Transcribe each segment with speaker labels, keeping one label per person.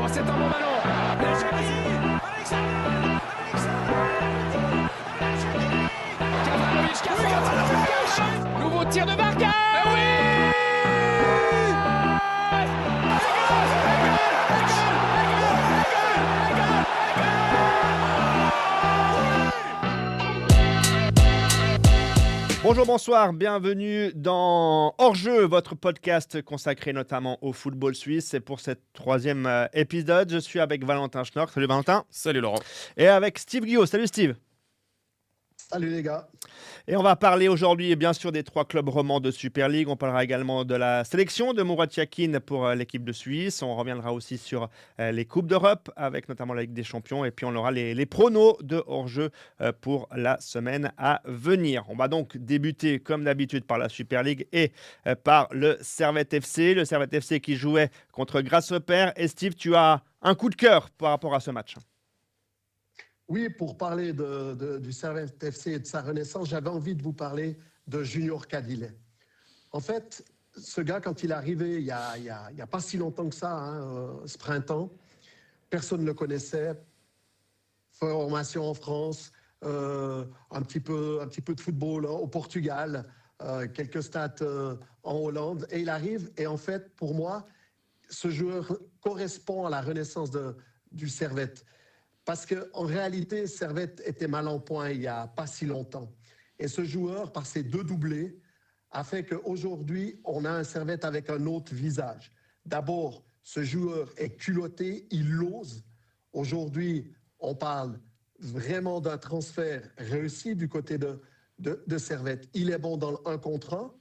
Speaker 1: Oh, c'est un bon ballon. Kavanovic, nouveau tir de Barca.
Speaker 2: Bonjour, bonsoir, bienvenue dans Hors-jeu, votre podcast consacré notamment au football suisse. Et pour cette troisième épisode, je suis avec Valentin Schnork. Salut Valentin.
Speaker 3: Salut Laurent.
Speaker 2: Et avec Steve Guillaume. Salut Steve.
Speaker 4: Salut les gars. Et
Speaker 2: on va parler aujourd'hui bien sûr des 3 clubs romans de Super League. On parlera également de la sélection de Murat Yakin pour l'équipe de Suisse. On reviendra aussi sur les Coupes d'Europe avec notamment la Ligue des Champions. Et puis on aura les pronos de hors-jeu pour la semaine à venir. On va donc débuter comme d'habitude par la Super League et par le Servette FC. Le Servette FC qui jouait contre Grasshopper. Et Steve, tu as un coup de cœur par rapport à ce match.
Speaker 4: Oui, pour parler du Servette FC et de sa renaissance, j'avais envie de vous parler de Junior Cadillet. En fait, ce gars, quand il est arrivé il y a pas si longtemps que ça, ce printemps, personne ne le connaissait. Formation en France, un petit peu de football au Portugal, quelques stats en Hollande. Et il arrive, et en fait, pour moi, ce joueur correspond à la renaissance du Servette. Parce qu'en réalité, Servette était mal en point il n'y a pas si longtemps. Et ce joueur, par ses 2 doublés, a fait qu'aujourd'hui, on a un Servette avec un autre visage. D'abord, ce joueur est culotté, il ose. Aujourd'hui, on parle vraiment d'un transfert réussi du côté de Servette. Il est bon dans le 1 contre 1.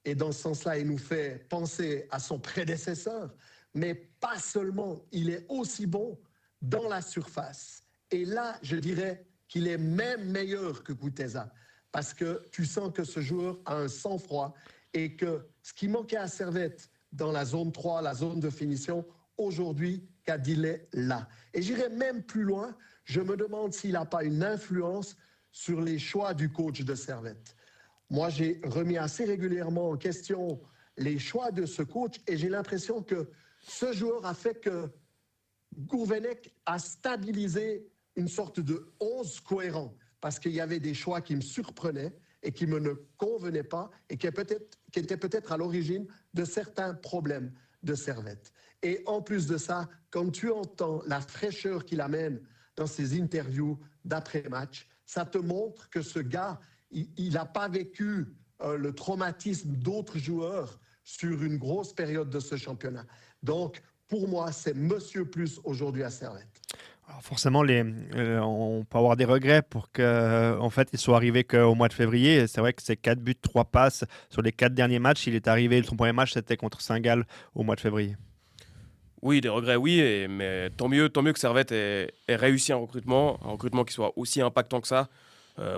Speaker 4: Et dans ce sens-là, il nous fait penser à son prédécesseur. Mais pas seulement, il est aussi bon dans la surface. Et là, je dirais qu'il est même meilleur que Kuteza. Parce que tu sens que ce joueur a un sang-froid et que ce qui manquait à Servette dans la zone 3, la zone de finition, aujourd'hui, Cadillet l'a. Et j'irai même plus loin, je me demande s'il n'a pas une influence sur les choix du coach de Servette. Moi, j'ai remis assez régulièrement en question les choix de ce coach et j'ai l'impression que ce joueur a fait que Gourvenec a stabilisé une sorte de 11 cohérent parce qu'il y avait des choix qui me surprenaient et qui me ne convenaient pas et qui étaient peut-être à l'origine de certains problèmes de Servette. Et en plus de ça, quand tu entends la fraîcheur qu'il amène dans ses interviews d'après-match, ça te montre que ce gars, il n'a pas vécu le traumatisme d'autres joueurs sur une grosse période de ce championnat. Donc, pour moi, c'est Monsieur Plus aujourd'hui à Servette.
Speaker 2: Alors forcément, on peut avoir des regrets pour qu'en fait, il soit arrivé qu'au mois de février. C'est vrai que c'est 4 buts, 3 passes sur les 4 derniers matchs. Il est arrivé, son premier match, c'était contre Saint-Gall au mois de février.
Speaker 3: Oui, des regrets, oui, mais tant mieux que Servette ait réussi un recrutement qui soit aussi impactant que ça.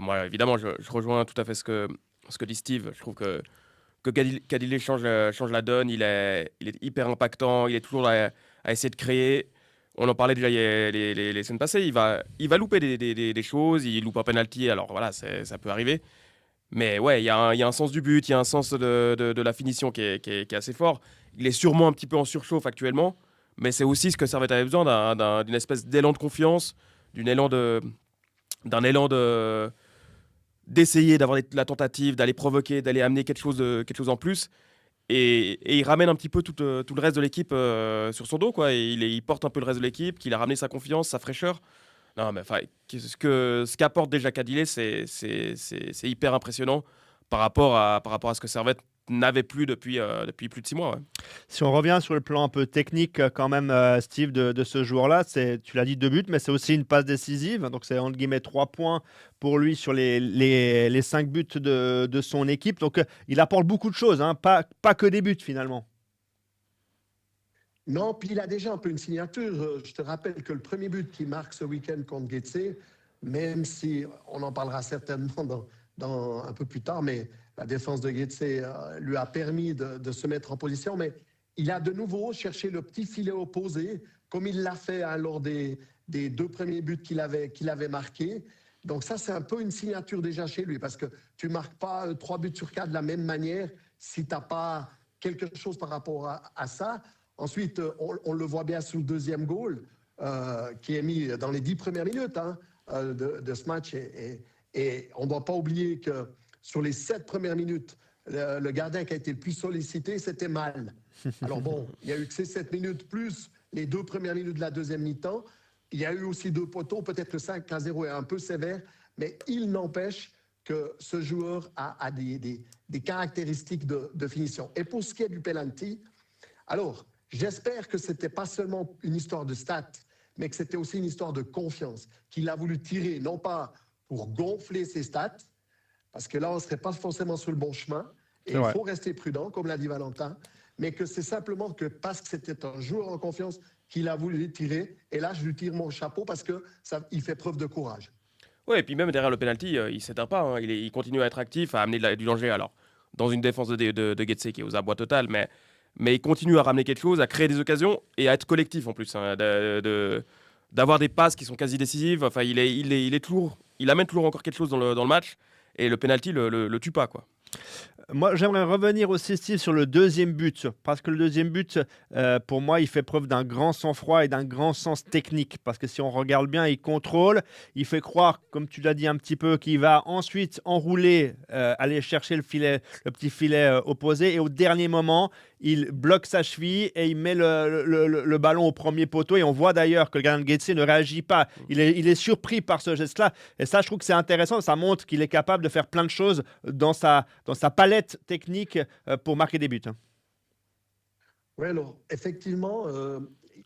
Speaker 3: Moi, évidemment, je rejoins tout à fait ce que dit Steve. Je trouve que Cadillet change la donne, il est hyper impactant, il est toujours là à essayer de créer. On en parlait déjà les semaines passées, il va louper des choses, il loupe un penalty, alors voilà, ça peut arriver. Mais ouais, il y a un sens du but, il y a un sens de la finition qui est assez fort. Il est sûrement un petit peu en surchauffe actuellement, mais c'est aussi ce que Servette avait besoin, d'une espèce d'élan de confiance, d'un élan d'essayer d'avoir la tentative, d'aller provoquer, d'aller amener quelque chose en plus. Et il ramène un petit peu tout le reste de l'équipe sur son dos, quoi. Et il porte un peu le reste de l'équipe, qu'il a ramené sa confiance, sa fraîcheur. Non, mais ce qu'apporte déjà Cadillet, c'est hyper impressionnant par rapport à ce que Servette n'avait plus depuis plus de 6 mois. Ouais.
Speaker 2: Si on revient sur le plan un peu technique quand même, Steve, de ce joueur-là, tu l'as dit, 2 buts, mais c'est aussi une passe décisive. Donc c'est entre guillemets 3 points pour lui sur les 5 buts de son équipe. Donc il apporte beaucoup de choses, hein, pas que des buts finalement.
Speaker 4: Non, puis il a déjà un peu une signature. Je te rappelle que le premier but qu'il marque ce week-end contre Getse, même si on en parlera certainement dans un peu plus tard, mais la défense de Getse lui a permis de se mettre en position. Mais il a de nouveau cherché le petit filet opposé, comme il l'a fait lors des 2 premiers buts qu'il avait marqués. Donc ça, c'est un peu une signature déjà chez lui, parce que tu ne marques pas 3 buts sur 4 de la même manière si tu n'as pas quelque chose par rapport à ça. Ensuite, on le voit bien sur le deuxième goal, qui est mis dans les 10 premières minutes de ce match. Et on ne doit pas oublier que sur les 7 premières minutes, le gardien qui a été le plus sollicité, c'était Mal. Alors bon, il y a eu que ces 7 minutes plus les 2 premières minutes de la deuxième mi-temps. Il y a eu aussi 2 poteaux. Peut-être le 5-0 est un peu sévère, mais il n'empêche que ce joueur a des caractéristiques de finition. Et pour ce qui est du penalty, alors, j'espère que ce n'était pas seulement une histoire de stats, mais que c'était aussi une histoire de confiance, qu'il a voulu tirer, non pas pour gonfler ses stats, parce que là, on ne serait pas forcément sur le bon chemin, et il faut rester prudent, comme l'a dit Valentin, mais que c'est simplement que parce que c'était un joueur en confiance qu'il a voulu les tirer, et là, je lui tire mon chapeau parce qu'il fait preuve de courage.
Speaker 3: Ouais, et puis même derrière le penalty, il ne s'éteint pas, hein. Il continue à être actif, à amener du danger. Alors, dans une défense de Getse qui est aux abois total, mais il continue à ramener quelque chose, à créer des occasions et à être collectif en plus, hein, d'avoir des passes qui sont quasi décisives. Enfin, il est toujours, il amène toujours encore quelque chose dans le match, et le penalty le tue pas, quoi.
Speaker 2: Moi, j'aimerais revenir aussi, Steve, sur le deuxième but. Parce que le deuxième but, pour moi, il fait preuve d'un grand sang-froid et d'un grand sens technique. Parce que si on regarde bien, il contrôle. Il fait croire, comme tu l'as dit un petit peu, qu'il va ensuite enrouler, aller chercher le petit filet opposé. Et au dernier moment, il bloque sa cheville et il met le ballon au premier poteau. Et on voit d'ailleurs que le gardien de Getse ne réagit pas. Il est surpris par ce geste-là. Et ça, je trouve que c'est intéressant. Ça montre qu'il est capable de faire plein de choses dans sa palette technique pour marquer des buts.
Speaker 4: Oui, alors, effectivement,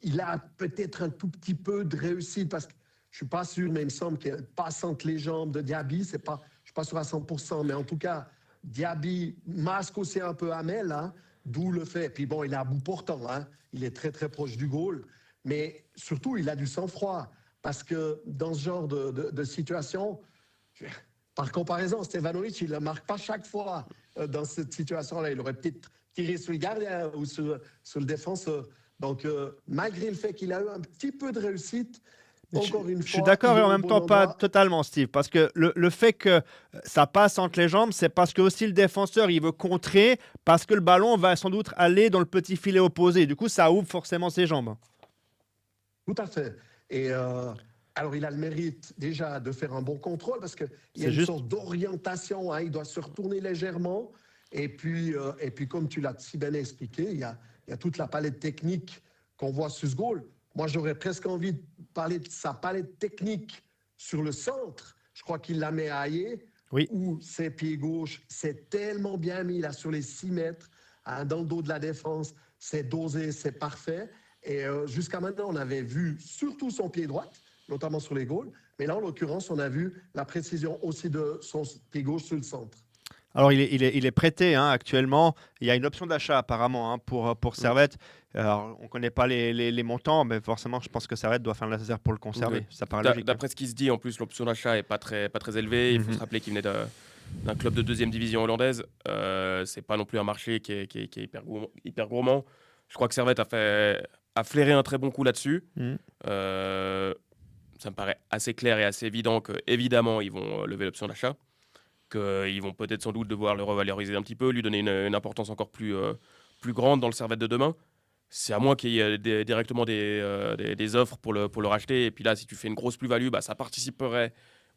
Speaker 4: il a peut-être un tout petit peu de réussite parce que je ne suis pas sûr, mais il me semble qu'il passe entre les jambes de Diaby. Je ne suis pas sûr à 100%, mais en tout cas, Diaby masque aussi un peu Hamel, hein, d'où le fait. Puis bon, il est à bout portant, hein, il est très très proche du goal, mais surtout, il a du sang-froid parce que dans ce genre de situation, par comparaison, Stevanovic, il ne marque pas chaque fois dans cette situation-là. Il aurait peut-être tiré sur le gardien ou sur le défenseur. Donc, malgré le fait qu'il a eu un petit peu de réussite, encore une fois...
Speaker 2: Je suis d'accord et en même temps pas totalement, Steve. Parce que le fait que ça passe entre les jambes, c'est parce que aussi le défenseur, il veut contrer, parce que le ballon va sans doute aller dans le petit filet opposé. Du coup, ça ouvre forcément ses jambes.
Speaker 4: Tout à fait. Et... alors, il a le mérite déjà de faire un bon contrôle parce qu'il y a une sorte d'orientation. Hein, il doit se retourner légèrement. Et puis comme tu l'as si bien expliqué, il y a toute la palette technique qu'on voit sur ce goal. Moi, j'aurais presque envie de parler de sa palette technique sur le centre. Je crois qu'il la met à Haillé, où ses pieds gauche, c'est tellement bien mis là sur les 6 mètres, hein, dans le dos de la défense. C'est dosé, c'est parfait. Et jusqu'à maintenant, on avait vu surtout son pied droit, notamment sur les goals. Mais là, en l'occurrence, on a vu la précision aussi de son pied gauche sur le centre.
Speaker 2: Alors, il est prêté actuellement. Il y a une option d'achat apparemment pour Servette. Alors, on ne connaît pas les montants, mais forcément, je pense que Servette doit faire le nécessaire pour le conserver.
Speaker 3: Oui.
Speaker 2: Ça paraît logique.
Speaker 3: D'après ce qui se dit, en plus, l'option d'achat n'est pas très élevée. Il faut se rappeler qu'il venait d'un club de deuxième division hollandaise. Ce n'est pas non plus un marché qui est hyper gourmand. Je crois que Servette a flairé un très bon coup là-dessus. Ça me paraît assez clair et assez évident qu'évidemment, ils vont lever l'option d'achat, qu'ils vont peut-être sans doute devoir le revaloriser un petit peu, lui donner une importance encore plus grande dans le Servette de demain. C'est à moins qu'il y ait directement des offres pour le racheter. Et puis là, si tu fais une grosse plus-value, ça participerait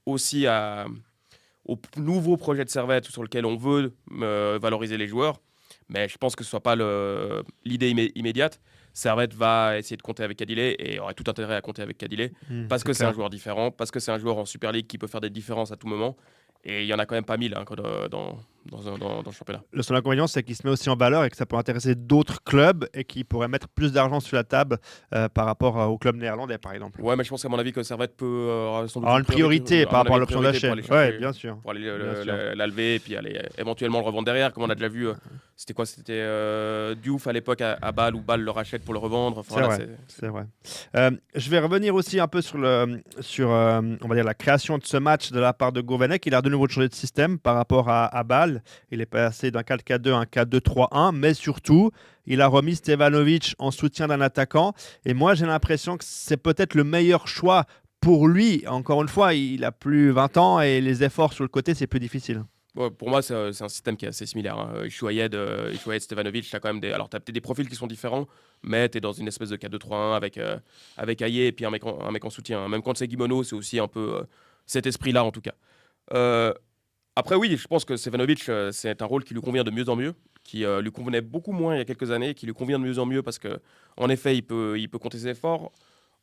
Speaker 3: aussi au nouveau projet de Servette sur lequel on veut valoriser les joueurs. Mais je pense que ce ne soit pas l'idée immédiate. Servette va essayer de compter avec Cadillet et aurait tout intérêt à compter avec Cadillet parce que c'est un joueur différent, parce que c'est un joueur en Super League qui peut faire des différences à tout moment. Et il n'y en a quand même pas 1000 dans le championnat.
Speaker 2: Le seul inconvénient, c'est qu'il se met aussi en valeur et que ça peut intéresser d'autres clubs et qui pourraient mettre plus d'argent sur la table par rapport au club néerlandais, par exemple.
Speaker 3: Ouais, mais je pense qu'à mon avis que Servette peut sans doute
Speaker 2: avoir une priorité par rapport à l'option d'achat.
Speaker 3: Oui,
Speaker 2: bien sûr.
Speaker 3: Pour aller la lever et puis aller éventuellement le revendre derrière, comme on a déjà vu. C'était quoi? C'était Diouf à l'époque à Bâle, où Bâle le rachète pour le revendre. Enfin,
Speaker 2: c'est vrai. Je vais revenir aussi un peu sur on va dire la création de ce match de la part de Gourvenec. Il a de nouveau changé de système par rapport à Bâle. Il est passé d'un 4-4-2 à un 4-2-3-1, mais surtout, il a remis Stevanovic en soutien d'un attaquant. Et moi, j'ai l'impression que c'est peut-être le meilleur choix pour lui. Encore une fois, il a plus 20 ans et les efforts sur le côté, c'est plus difficile.
Speaker 3: Ouais, pour moi, c'est un système qui est assez similaire. Ishouyed, Stevanovic, tu as quand même alors tu as peut-être des profils qui sont différents, mais tu es dans une espèce de 4-2-3-1 avec Aye et puis un mec en soutien. Même quand c'est Guimono, c'est aussi un peu cet esprit-là, en tout cas. Euh, Après, oui, je pense que Stevanovic, c'est un rôle qui lui convient de mieux en mieux, qui lui convenait beaucoup moins il y a quelques années, qui lui convient de mieux en mieux parce que, en effet, il peut compter ses efforts.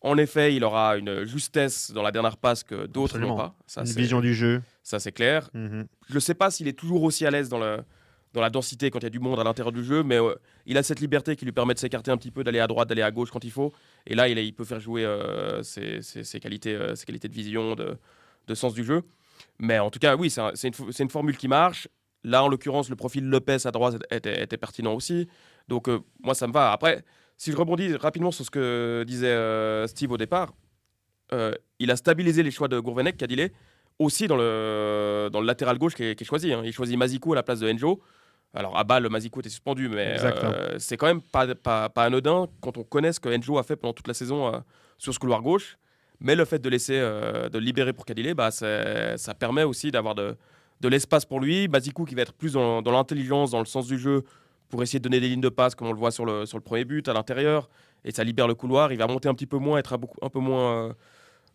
Speaker 3: En effet, il aura une justesse dans la dernière passe que d'autres n'ont
Speaker 2: Absolument.
Speaker 3: pas. Ça,
Speaker 2: Une
Speaker 3: c'est
Speaker 2: vision du jeu.
Speaker 3: ça, c'est clair.
Speaker 2: Mhm.
Speaker 3: Je ne sais pas s'il est toujours aussi à l'aise dans la densité quand il y a du monde à l'intérieur du jeu, mais il a cette liberté qui lui permet de s'écarter un petit peu, d'aller à droite, d'aller à gauche quand il faut. Et là, il peut faire jouer ses qualités de vision, de sens du jeu. Mais en tout cas, oui, c'est une formule qui marche. Là, en l'occurrence, le profil Lopez à droite était pertinent aussi. Donc, moi, ça me va. Après, si je rebondis rapidement sur ce que disait Steve au départ, il a stabilisé les choix de Gourvenec, Kadile, aussi dans le latéral gauche qui est choisi. Il choisit Mazikou à la place de Enjo. Alors, à balle, Mazikou était suspendu, mais
Speaker 2: Exact, hein.
Speaker 3: c'est quand même pas anodin quand on connaît ce que Enjo a fait pendant toute la saison sur ce couloir gauche. Mais le fait de de le libérer pour Kadile, ça permet aussi d'avoir de l'espace pour lui. Mazikou qui va être plus dans l'intelligence, dans le sens du jeu, pour essayer de donner des lignes de passe, comme on le voit sur le premier but, à l'intérieur. Et ça libère le couloir. Il va monter un petit peu moins, être un peu moins,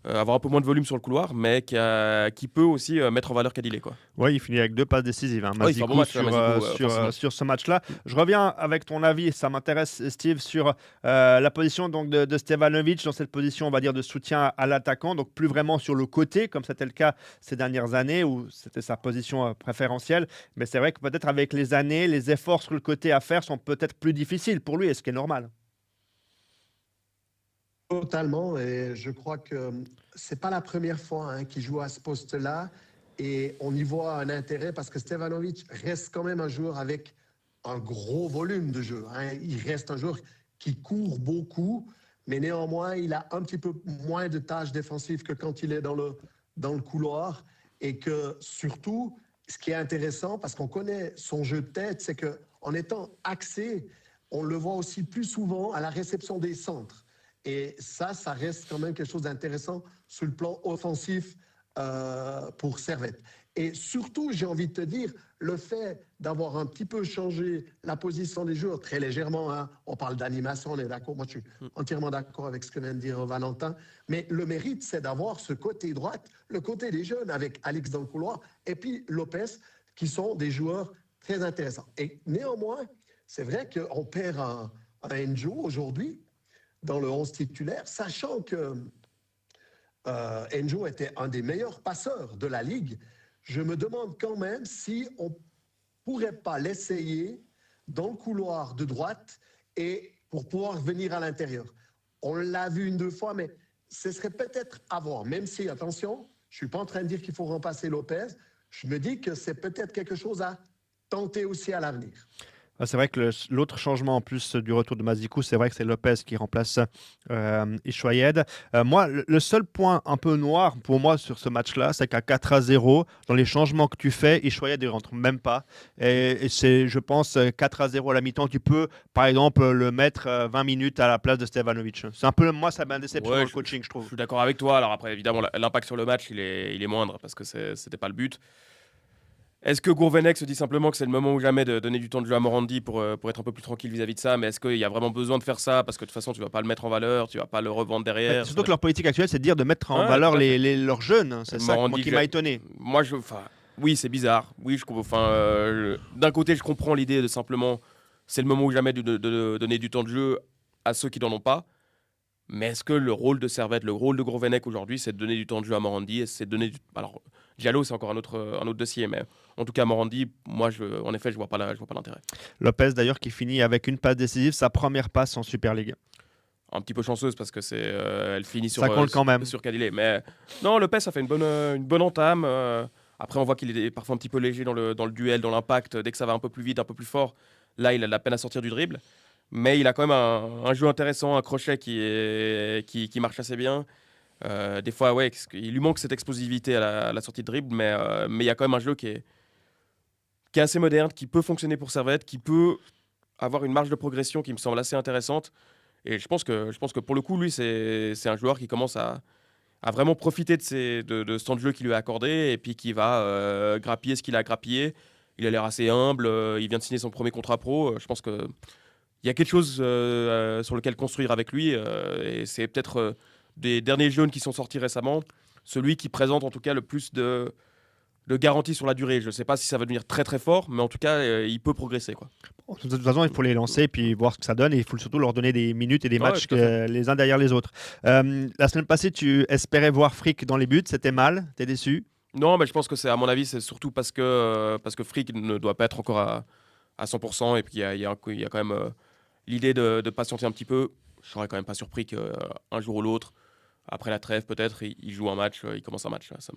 Speaker 3: avoir un peu moins de volume sur le couloir, mais qui peut aussi mettre en valeur Kadile, quoi.
Speaker 2: Ouais, il finit avec 2 passes décisives. Hein.
Speaker 3: Ouais, il fait un bon match, Mazikou, offensivement.
Speaker 2: Sur ce match-là. Je reviens avec ton avis, ça m'intéresse, Steve, sur la position donc, de Stevanovic, dans cette position, on va dire, de soutien à l'attaquant, donc plus vraiment sur le côté, comme c'était le cas ces dernières années, où c'était sa position préférentielle. Mais c'est vrai que peut-être avec les années, les efforts sur le côté à faire sont peut-être plus difficiles pour lui, et ce qui est normal.
Speaker 4: Totalement, et je crois que c'est pas la première fois qu'il joue à ce poste-là, et on y voit un intérêt parce que Stevanovic reste quand même un joueur avec un gros volume de jeu. Il reste un joueur qui court beaucoup, mais néanmoins, il a un petit peu moins de tâches défensives que quand il est dans le couloir, et que surtout, ce qui est intéressant, parce qu'on connaît son jeu de tête, c'est qu'en étant axé, on le voit aussi plus souvent à la réception des centres. Et ça reste quand même quelque chose d'intéressant sur le plan offensif pour Servette. Et surtout, j'ai envie de te dire, le fait d'avoir un petit peu changé la position des joueurs très légèrement, on parle d'animation, on est d'accord, moi je suis entièrement d'accord avec ce que vient de dire Valentin, mais le mérite, c'est d'avoir ce côté droite, le côté des jeunes avec Alix dans le couloir, et puis Lopez, qui sont des joueurs très intéressants. Et néanmoins, c'est vrai qu'on perd un Enjo aujourd'hui, dans le 11 titulaire, sachant que Enjo était un des meilleurs passeurs de la Ligue. Je me demande quand même si on ne pourrait pas l'essayer dans le couloir de droite et pour pouvoir venir à l'intérieur. On l'a vu 1-2 fois, mais ce serait peut-être à voir. Même si, attention, je ne suis pas en train de dire qu'il faut remplacer Lopez. Je me dis que c'est peut-être quelque chose à tenter aussi à l'avenir.
Speaker 2: C'est vrai que l'autre changement en plus du retour de Mazikou, c'est vrai que c'est Lopez qui remplace Ishouyed. Moi, le seul point un peu noir pour moi sur ce match-là, c'est qu'à 4-0, dans les changements que tu fais, Ishouyed ne rentre même pas. Et c'est, je pense, 4-0 à la mi-temps. Tu peux, par exemple, le mettre 20 minutes à la place de Stevanovic. C'est un peu, moi, ça m'a déception dans le coaching, je trouve.
Speaker 3: Je suis d'accord avec toi. Alors après, évidemment, l'impact sur le match, il est moindre parce que c'était pas le but. Est-ce que Gourvenec se dit simplement que c'est le moment ou jamais de donner du temps de jeu à Morandi pour être un peu plus tranquille vis-à-vis de ça? Mais est-ce qu'il y a vraiment besoin de faire ça? Parce que de toute façon, tu vas pas le mettre en valeur, tu vas pas le revendre derrière.
Speaker 2: Surtout que leur politique actuelle, c'est de dire de mettre en valeur leurs jeunes. C'est ça qui m'a étonné.
Speaker 3: Moi, oui, c'est bizarre. Oui, d'un côté, je comprends l'idée de simplement, c'est le moment ou jamais de donner du temps de jeu à ceux qui n'en ont pas. Mais est-ce que le rôle de Servette, le rôle de Gourvenec aujourd'hui, c'est de donner du temps de jeu à Morandi? Alors, Diallo, c'est encore un autre dossier, mais en tout cas, Morandi, moi, en effet, je vois pas l'intérêt.
Speaker 2: Lopez, d'ailleurs, qui finit avec une passe décisive, sa première passe en Super League.
Speaker 3: Un petit peu chanceuse parce que elle finit sur,
Speaker 2: ça compte quand même.
Speaker 3: Sur Kadile. Mais non, Lopez, ça fait une bonne entame. Après, on voit qu'il est parfois un petit peu léger dans le duel, dans l'impact. Dès que ça va un peu plus vite, un peu plus fort, là, il a de la peine à sortir du dribble. Mais il a quand même un jeu intéressant, un crochet qui marche assez bien. Des fois, ouais, il lui manque cette explosivité à la sortie de dribble, mais il y a quand même un jeu qui est assez moderne, qui peut fonctionner pour Servette, qui peut avoir une marge de progression qui me semble assez intéressante. Et je pense que pour le coup, lui, c'est un joueur qui commence à à vraiment profiter de ce temps de jeu qui lui est accordé et puis qui va grappiller ce qu'il a grappillé. Il a l'air assez humble, il vient de signer son premier contrat pro. Je pense qu'il y a quelque chose sur lequel construire avec lui. Et c'est peut-être des derniers jeunes qui sont sortis récemment, celui qui présente en tout cas le plus de garantie sur la durée. Je ne sais pas si ça va devenir très très fort, mais en tout cas, il peut progresser, quoi.
Speaker 2: De toute façon, il faut les lancer et puis voir ce que ça donne. Et il faut surtout leur donner des minutes et des
Speaker 3: Ouais,
Speaker 2: matchs
Speaker 3: tout à fait.
Speaker 2: les uns derrière les autres. La semaine passée, tu espérais voir Frick dans les buts. C'était mal. T'es déçu?
Speaker 3: Non, mais je pense que c'est, à mon avis, c'est surtout parce que Frick ne doit pas être encore à 100%. Et puis, il y a quand même l'idée de patienter un petit peu. Je serais quand même pas surpris qu'un jour ou l'autre, après la trêve, peut-être, il joue un match, il commence un match. Là, ça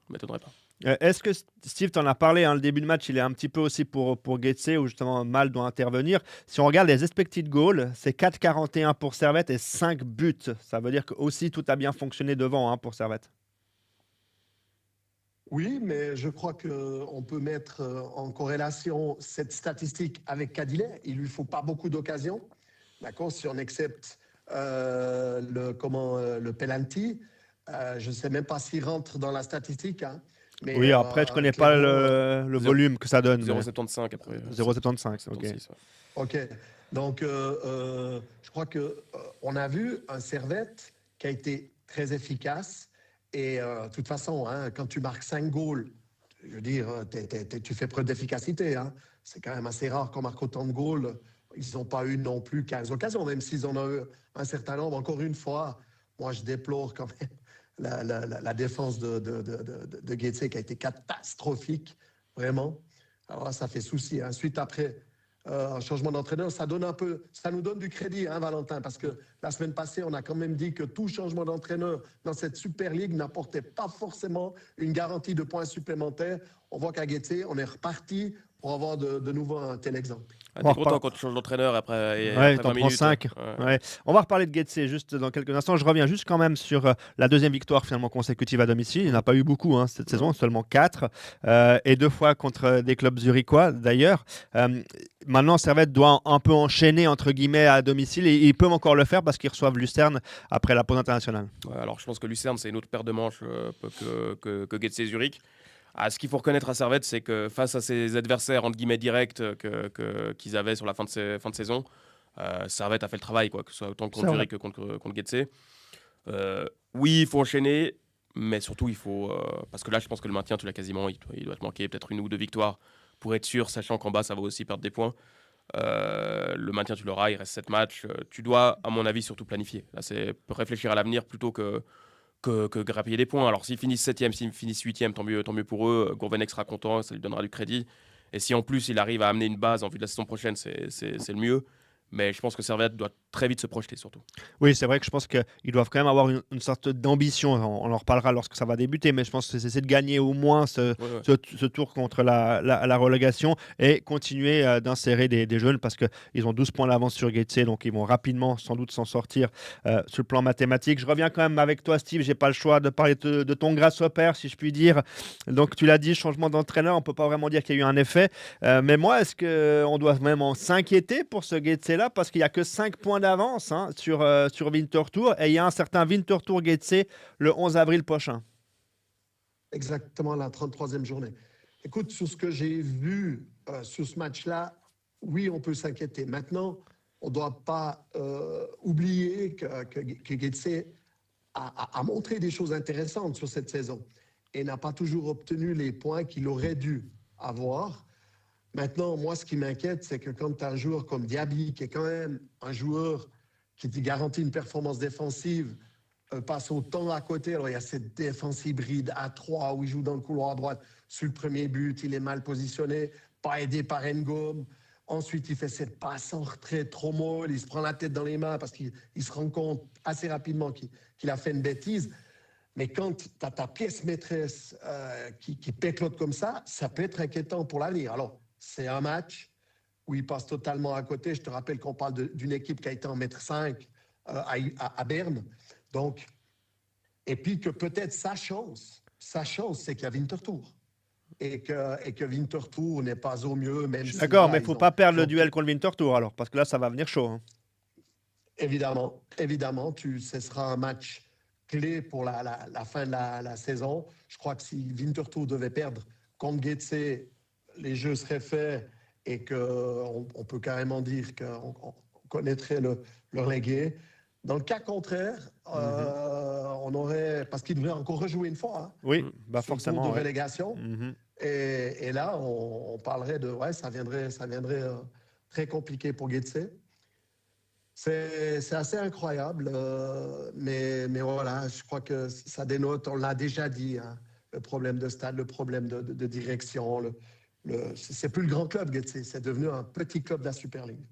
Speaker 3: m'étonnerait pas.
Speaker 2: Est-ce que Steve t'en a parlé, hein, le début de match, il est un petit peu aussi pour Getse, où justement Mal doit intervenir. Si on regarde les expected goals, c'est 4,41 pour Servette et 5 buts. Ça veut dire que aussi tout a bien fonctionné devant, hein, pour Servette.
Speaker 4: Oui, mais je crois qu'on peut mettre en corrélation cette statistique avec Cadillac. Il lui faut pas beaucoup d'occasions. D'accord, si on accepte le penalty, je ne sais même pas s'il rentre dans la statistique. Hein, mais,
Speaker 2: Oui, après, je ne connais pas le volume que ça donne.
Speaker 3: 0,75 après.
Speaker 2: 0,75, ok.
Speaker 3: 76, ouais.
Speaker 4: OK. Donc, je crois qu'on a vu un Servette qui a été très efficace. Et de toute façon, hein, quand tu marques 5 goals, je veux dire, tu fais preuve d'efficacité. Hein. C'est quand même assez rare qu'on marque autant de goals. Ils n'ont pas eu non plus 15 occasions, même s'ils en ont eu un certain nombre. Encore une fois, moi, je déplore quand même la défense de Getse qui a été catastrophique, vraiment. Alors là, ça fait souci. Ensuite, après, un changement d'entraîneur, ça nous donne du crédit, hein, Valentin, parce que la semaine passée, on a quand même dit que tout changement d'entraîneur dans cette Super League n'apportait pas forcément une garantie de points supplémentaires. On voit qu'à Getse, on est reparti pour avoir de nouveau un tel exemple.
Speaker 3: Ah,
Speaker 2: On
Speaker 3: t'es content quand tu changes d'entraîneur après,
Speaker 2: Ouais,
Speaker 3: après
Speaker 2: t'en
Speaker 3: 20
Speaker 2: prends
Speaker 3: minutes.
Speaker 2: 5.
Speaker 3: Ouais.
Speaker 2: Ouais. On va reparler de Getse juste dans quelques instants. Je reviens juste quand même sur la deuxième victoire finalement consécutive à domicile. Il n'y en a pas eu beaucoup, hein, cette saison, seulement 4. Et 2 fois contre des clubs zurichois d'ailleurs. Maintenant, Servette doit un peu enchaîner entre guillemets à domicile et ils peuvent encore le faire parce qu'ils reçoivent Lucerne après la pause internationale.
Speaker 3: Ouais, alors je pense que Lucerne, c'est une autre paire de manches que Getse et Zurich. Ah, ce qu'il faut reconnaître à Servette, c'est que face à ses adversaires entre guillemets directs qu'ils avaient sur la fin de saison, Servette a fait le travail, quoi, que ce soit autant contre Zurich que contre Getse. Oui, il faut enchaîner, mais surtout il faut parce que là, je pense que le maintien, tu l'as quasiment. Il doit te manquer peut-être 1 ou 2 victoires pour être sûr, sachant qu'en bas, ça va aussi perdre des points. Le maintien, tu l'auras. Il reste 7 matchs. Tu dois, à mon avis, surtout planifier. Là, c'est réfléchir à l'avenir plutôt que grappiller des points. Alors s'ils finissent 7e, s'ils finissent 8e, tant mieux pour eux. Gourvenec sera content, ça lui donnera du crédit. Et si en plus il arrive à amener une base en vue de la saison prochaine, c'est le mieux. Mais je pense que Servette doit très vite se projeter surtout.
Speaker 2: Oui, c'est vrai que je pense qu'ils doivent quand même avoir une sorte d'ambition. On en reparlera lorsque ça va débuter, mais je pense que c'est de gagner au moins ce tour contre la relégation et continuer d'insérer des jeunes parce qu'ils ont 12 points d'avance sur Getse, donc ils vont rapidement sans doute s'en sortir sur le plan mathématique. Je reviens quand même avec toi, Steve. J'ai pas le choix de parler de ton grasshopper, si je puis dire. Donc tu l'as dit, changement d'entraîneur, on peut pas vraiment dire qu'il y a eu un effet. Mais moi, est-ce qu'on doit même s'inquiéter pour ce Getse-là parce qu'il n'y a que 5 points d'avance sur Winterthur et il y a un certain Winterthur Getse le 11 avril prochain.
Speaker 4: Exactement, la 33e journée. Écoute, sur ce que j'ai vu sur ce match-là, oui, on peut s'inquiéter. Maintenant, on ne doit pas oublier que Getse a montré des choses intéressantes sur cette saison et n'a pas toujours obtenu les points qu'il aurait dû avoir. Maintenant, moi, ce qui m'inquiète, c'est que quand tu as un joueur comme Diaby, qui est quand même un joueur qui te garantit une performance défensive, passe autant à côté. Alors, il y a cette défense hybride à 3 où il joue dans le couloir à droite. Sur le premier but, il est mal positionné, pas aidé par Ngom. Ensuite, il fait cette passe en retrait trop molle. Il se prend la tête dans les mains parce qu'il se rend compte assez rapidement qu'il a fait une bêtise. Mais quand tu as ta pièce maîtresse qui péclote comme ça peut être inquiétant pour l'avenir. Alors, c'est un match où il passe totalement à côté. Je te rappelle qu'on parle d'une équipe qui a été en mètre 5 à Berne. Donc, et puis que peut-être sa chance, c'est qu'il y a Winterthur. Et que Winterthur n'est pas au mieux, même si...
Speaker 2: D'accord, mais il ne faut pas perdre le duel contre Winterthur alors, parce que là, ça va venir chaud.
Speaker 4: Évidemment, ce sera un match clé pour la fin de la saison. Je crois que si Winterthur devait perdre contre Getse, les jeux seraient faits et qu'on peut carrément dire qu'on connaîtrait le relégué. Dans le cas contraire, on aurait, parce qu'il devrait encore rejouer une fois,
Speaker 2: Oui,
Speaker 4: forcément,
Speaker 2: forcément.
Speaker 4: de relégation. Et là, on parlerait de, ça viendrait très compliqué pour Getse. C'est assez incroyable, mais voilà, je crois que ça dénote, on l'a déjà dit, le problème de stade, le problème de direction. C'est plus le grand club, Getse, c'est devenu un petit club de la Super League.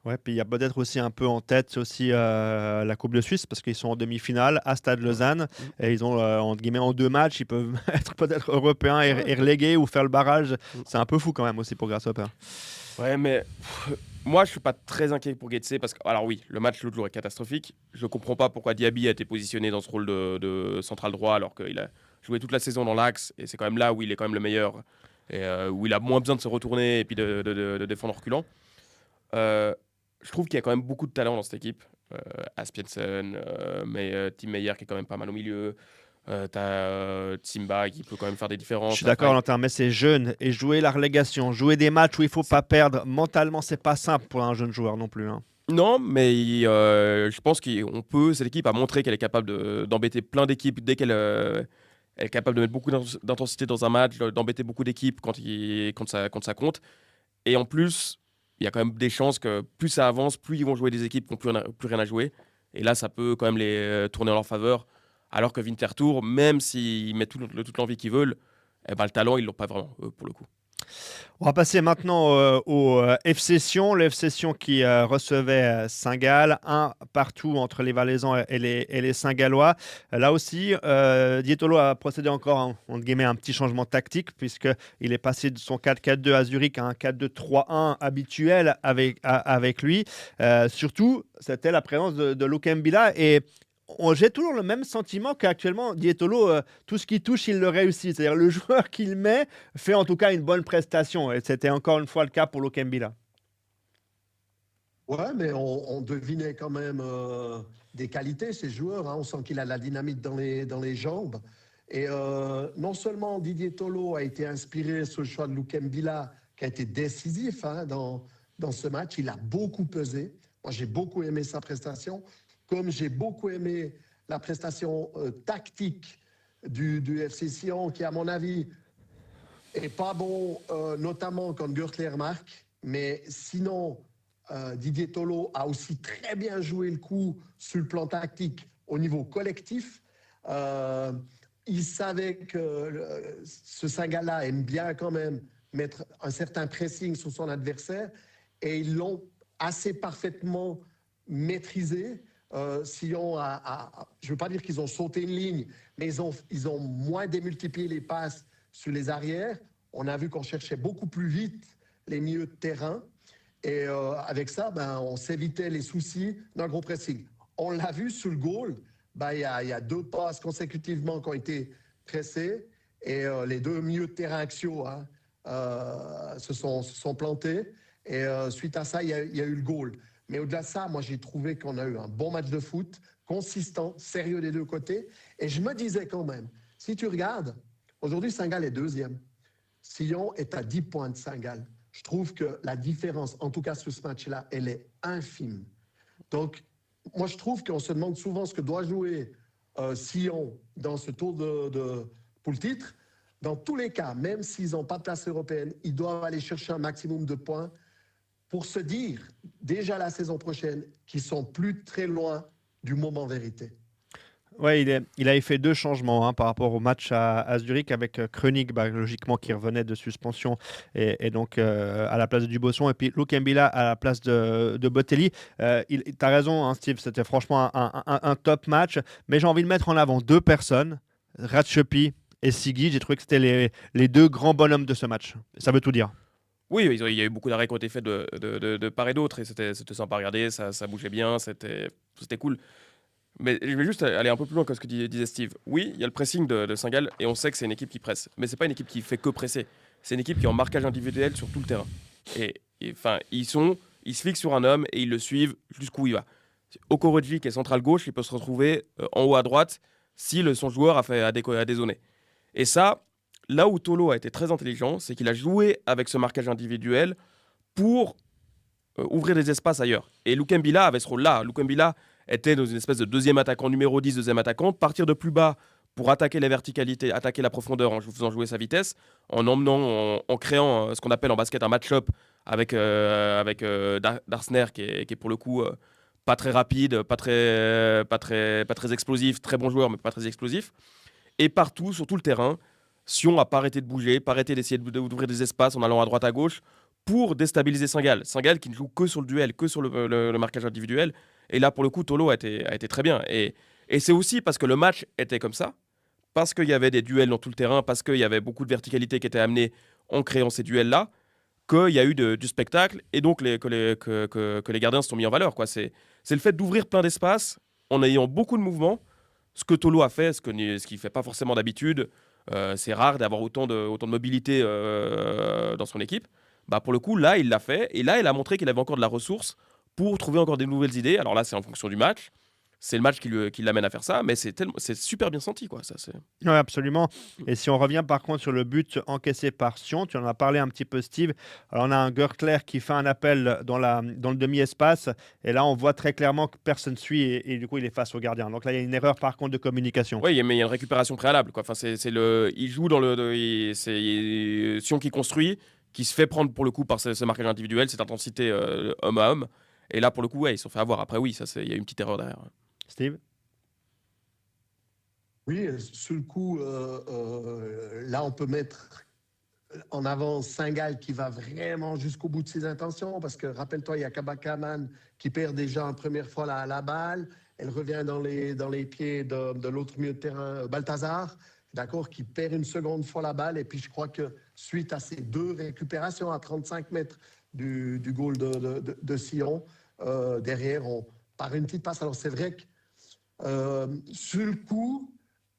Speaker 2: Ouais, puis il y a peut-être aussi un peu en tête aussi la Coupe de Suisse parce qu'ils sont en demi-finale à Stade Lausanne et ils ont entre guillemets en 2 matchs ils peuvent être peut-être européens et relégués ou faire le barrage. C'est un peu fou quand même aussi pour Grasshopper.
Speaker 3: Ouais, mais moi je suis pas très inquiet pour Getse parce que, alors oui, le match l'autre jour est catastrophique. Je comprends pas pourquoi Diaby a été positionné dans ce rôle de central droit alors qu'il a joué toute la saison dans l'axe et c'est quand même là où il est quand même le meilleur et où il a moins besoin de se retourner et puis de défendre en reculant. Je trouve qu'il y a quand même beaucoup de talent dans cette équipe. Aspiensen, mais Tim Meyer qui est quand même pas mal au milieu. T'as Tsimba qui peut quand même faire des différences.
Speaker 2: Je suis d'accord, Valentin, mais c'est jeune et jouer la relégation, jouer des matchs où il faut pas perdre, mentalement c'est pas simple pour un jeune joueur non plus.
Speaker 3: Non, mais je pense qu'on peut. Cette équipe a montré qu'elle est capable d'embêter plein d'équipes dès qu'elle elle est capable de mettre beaucoup d'intensité dans un match, d'embêter beaucoup d'équipes quand ça compte. Et en plus, il y a quand même des chances que plus ça avance, plus ils vont jouer des équipes qui n'ont plus rien à jouer. Et là, ça peut quand même les tourner en leur faveur. Alors que Winterthur, même s'ils mettent toute l'envie qu'ils veulent, le talent, ils ne l'ont pas vraiment, pour le coup.
Speaker 2: On va passer maintenant au FC Sion, le FC Sion qui recevait Saint-Gall, un partout entre les Valaisans et les Saint-Gallois. Là aussi, Dietolo a procédé encore entre guillemets, un petit changement tactique puisqu'il est passé de son 4-4-2 à Zurich à un 4-2-3-1 habituel avec lui. Surtout, c'était la présence de Lukembila et j'ai toujours le même sentiment qu'actuellement, Dietolo, tout ce qu'il touche, il le réussit. C'est-à-dire le joueur qu'il met fait en tout cas une bonne prestation. Et c'était encore une fois le cas pour Lukembila.
Speaker 4: Ouais, mais on devinait quand même des qualités, ces joueurs. On sent qu'il a de la dynamique dans les jambes. Et non seulement Didier Tolo a été inspiré sur le choix de Lukembila, qui a été décisif dans ce match. Il a beaucoup pesé. Moi, j'ai beaucoup aimé sa prestation. Comme j'ai beaucoup aimé la prestation tactique du FC Sion, qui, à mon avis, n'est pas bon, notamment quand Gertler marque. Mais sinon, Didier Tolo a aussi très bien joué le coup sur le plan tactique au niveau collectif. Il savait que ce Saint-Gall-là aime bien quand même mettre un certain pressing sur son adversaire et ils l'ont assez parfaitement maîtrisé. Sion je ne veux pas dire qu'ils ont sauté une ligne, mais ils ont moins démultiplié les passes sur les arrières. On a vu qu'on cherchait beaucoup plus vite les milieux de terrain. Et avec ça, on s'évitait les soucis d'un gros pressing. On l'a vu sur le goal, il y a 2 passes consécutivement qui ont été pressées. Et les 2 milieux de terrain axiaux se sont plantés. Et suite à ça, il y a eu le goal. Mais au-delà de ça, moi, j'ai trouvé qu'on a eu un bon match de foot, consistant, sérieux des 2 côtés. Et je me disais quand même, si tu regardes, aujourd'hui, Saint-Gall est 2e. Sion est à 10 points de Saint-Gall. Je trouve que la différence, en tout cas sur ce match-là, elle est infime. Donc, moi, je trouve qu'on se demande souvent ce que doit jouer Sion dans ce tour pour le titre. Dans tous les cas, même s'ils n'ont pas de place européenne, ils doivent aller chercher un maximum de points pour se dire, déjà la saison prochaine, qu'ils sont plus très loin du moment vérité.
Speaker 2: Oui, il avait fait 2 changements par rapport au match à Zurich avec Krönig, logiquement, qui revenait de suspension et donc à la place de Dubosson, et puis Lukembila à la place de Botelli. Tu as raison, Steve, c'était franchement un top match, mais j'ai envie de mettre en avant 2 personnes, Ratchepi et Sigi. J'ai trouvé que c'était les 2 grands bonhommes de ce match. Ça veut tout dire.
Speaker 3: Oui, il y a eu beaucoup d'arrêts qui ont été faits de part et d'autre, et c'était sympa à regarder, ça bougeait bien, c'était cool. Mais je vais juste aller un peu plus loin que ce que disait Steve. Oui, il y a le pressing de Saint-Gall, et on sait que c'est une équipe qui presse. Mais c'est pas une équipe qui fait que presser. C'est une équipe qui est en marquage individuel sur tout le terrain. Et ils se fixent sur un homme, et ils le suivent jusqu'où il va. Okoroji, qui est central gauche, il peut se retrouver en haut à droite, si son joueur a dézonné. Et ça, là où Tolo a été très intelligent, c'est qu'il a joué avec ce marquage individuel pour ouvrir des espaces ailleurs. Et Lukembila avait ce rôle-là. Lukembila était dans une espèce de deuxième attaquant, numéro 10, deuxième attaquant, partir de plus bas pour attaquer la verticalité, attaquer la profondeur en faisant jouer sa vitesse, en créant ce qu'on appelle en basket un match-up avec Darsner qui est pour le coup pas très rapide, pas très explosif, très bon joueur mais pas très explosif. Et partout, sur tout le terrain, Sion n'a pas arrêté de bouger, pas arrêté d'essayer d'ouvrir des espaces en allant à droite à gauche pour déstabiliser Saint-Gall. Saint-Gall qui ne joue que sur le duel, que sur le marquage individuel. Et là, pour le coup, Tolo a été très bien. Et c'est aussi parce que le match était comme ça, parce qu'il y avait des duels dans tout le terrain, parce qu'il y avait beaucoup de verticalité qui était amenée en créant ces duels-là, qu'il y a eu du spectacle et donc que les gardiens se sont mis en valeur, quoi. C'est le fait d'ouvrir plein d'espaces en ayant beaucoup de mouvements, ce que Tolo a fait, ce qu'il ne fait pas forcément d'habitude. C'est rare d'avoir autant de mobilité dans son équipe. Bah, pour le coup, là, il l'a fait. Et là, il a montré qu'il avait encore de la ressource pour trouver encore des nouvelles idées. Alors là, c'est en fonction du match. C'est le match qui l'amène à faire ça, mais c'est super bien senti, quoi. Ça, c'est...
Speaker 2: Oui, absolument. Et si on revient par contre sur le but encaissé par Sion, tu en as parlé un petit peu, Steve. Alors, on a un Gertler qui fait un appel dans le demi-espace. Et là, on voit très clairement que personne ne suit et du coup, il est face au gardien. Donc là, il y a une erreur par contre de communication.
Speaker 3: Oui, mais il y a une récupération préalable, quoi. Enfin, il joue c'est Sion qui construit, qui se fait prendre pour le coup par ce marquage individuel, cette intensité homme à homme. Et là, pour le coup, ouais, ils se sont fait avoir. Après, oui, il y a une petite erreur derrière.
Speaker 2: Steve?
Speaker 4: Oui, sur le coup, là, on peut mettre en avant Saint-Gall qui va vraiment jusqu'au bout de ses intentions, parce que rappelle-toi, il y a Kabakaman qui perd déjà une première fois la balle, elle revient dans les pieds de l'autre milieu de terrain, Balthazar, d'accord, qui perd une seconde fois la balle, et puis je crois que suite à ces deux récupérations à 35 mètres du goal de Sion, derrière, on part une petite passe. Alors c'est vrai que sur le coup,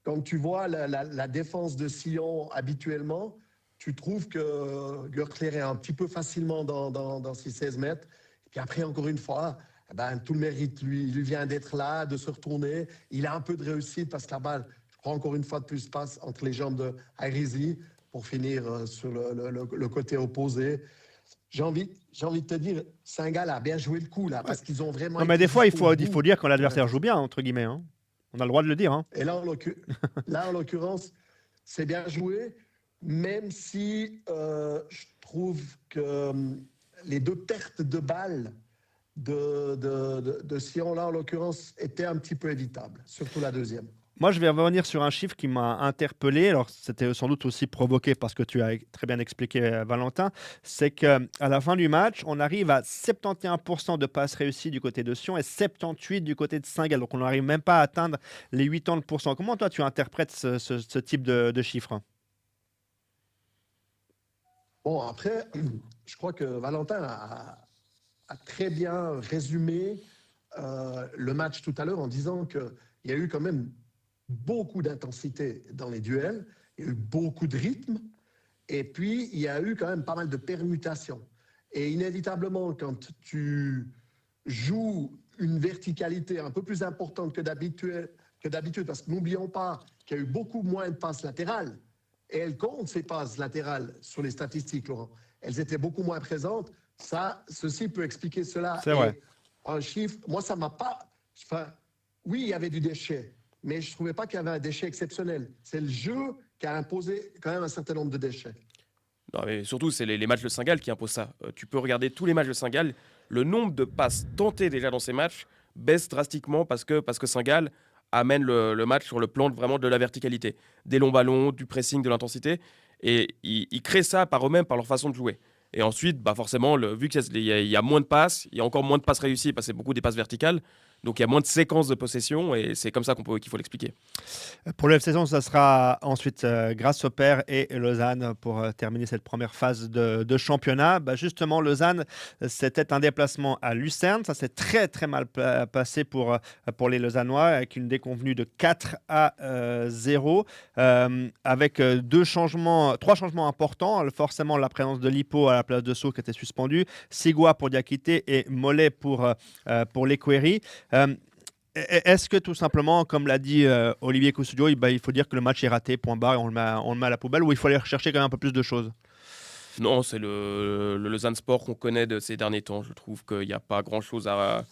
Speaker 4: quand tu vois la défense de Sion habituellement, tu trouves que Gertler est un petit peu facilement dans ses 16 mètres. Et puis après, encore une fois, tout le mérite lui vient d'être là, de se retourner. Il a un peu de réussite parce que la balle, je crois encore une fois de plus, passe entre les jambes de Hairizi pour finir sur le côté opposé. J'ai envie de te dire, Saint-Gall a bien joué le coup là, parce qu'ils ont vraiment.
Speaker 2: Non, mais des fois, il faut dire quand l'adversaire joue bien, entre guillemets. Hein. On a le droit de le dire. Hein.
Speaker 4: Et là, en l'occurrence, c'est bien joué, même si je trouve que les deux pertes de balles de Sion, là, en l'occurrence, étaient un petit peu évitables, surtout la deuxième.
Speaker 2: Moi, je vais revenir sur un chiffre qui m'a interpellé. Alors, c'était sans doute aussi provoqué parce que tu as très bien expliqué, Valentin. C'est qu'à la fin du match, on arrive à 71% de passes réussies du côté de Sion et 78% du côté de Saint-Gall. Donc, on n'arrive même pas à atteindre les 80%. Comment toi, tu interprètes ce type de chiffre?
Speaker 4: Bon, après, je crois que Valentin a très bien résumé le match tout à l'heure en disant qu'il y a eu quand même beaucoup d'intensité dans les duels, il y a eu beaucoup de rythme, et puis il y a eu quand même pas mal de permutations. Et inévitablement, quand tu joues une verticalité un peu plus importante que d'habitude, parce que n'oublions pas qu'il y a eu beaucoup moins de passes latérales, et elles comptent ces passes latérales sur les statistiques, Laurent. Elles étaient beaucoup moins présentes. Ceci peut expliquer cela.
Speaker 2: C'est vrai.
Speaker 4: Un chiffre, moi, ça m'a pas... Enfin, oui, il y avait du déchet, mais je ne trouvais pas qu'il y avait un déchet exceptionnel. C'est le jeu qui a imposé quand même un certain nombre de déchets.
Speaker 3: Non, mais surtout, c'est les matchs de Saint-Gall qui imposent ça. Tu peux regarder tous les matchs de Saint-Gall. Le nombre de passes tentées déjà dans ces matchs baisse drastiquement parce que Saint-Gall amène le match sur le plan vraiment de la verticalité. Des longs ballons, du pressing, de l'intensité. Et ils créent ça par eux-mêmes, par leur façon de jouer. Et ensuite, vu qu'il y a moins de passes, il y a encore moins de passes réussies parce que c'est beaucoup des passes verticales. Donc il y a moins de séquences de possession et c'est comme ça qu'il faut l'expliquer.
Speaker 2: Pour le FC Sion, ça sera ensuite Grasshopper et Lausanne pour terminer cette première phase de championnat. Justement, Lausanne, c'était un déplacement à Lucerne. Ça s'est très très mal passé pour les Lausannois avec une déconvenue de 4-0 avec trois changements importants. Forcément, la présence de Lipo à la place de Sceaux qui était suspendu, Sigua pour Diakité et Mollet pour l'Equerry. Est-ce que tout simplement, comme l'a dit Olivier Coussudio, il faut dire que le match est raté, point barre, et on le met à la poubelle, ou il faut aller rechercher quand même un peu plus de choses?
Speaker 3: Non, c'est le Lausanne Sport qu'on connaît de ces derniers temps. Je trouve qu'il n'y a pas grand-chose à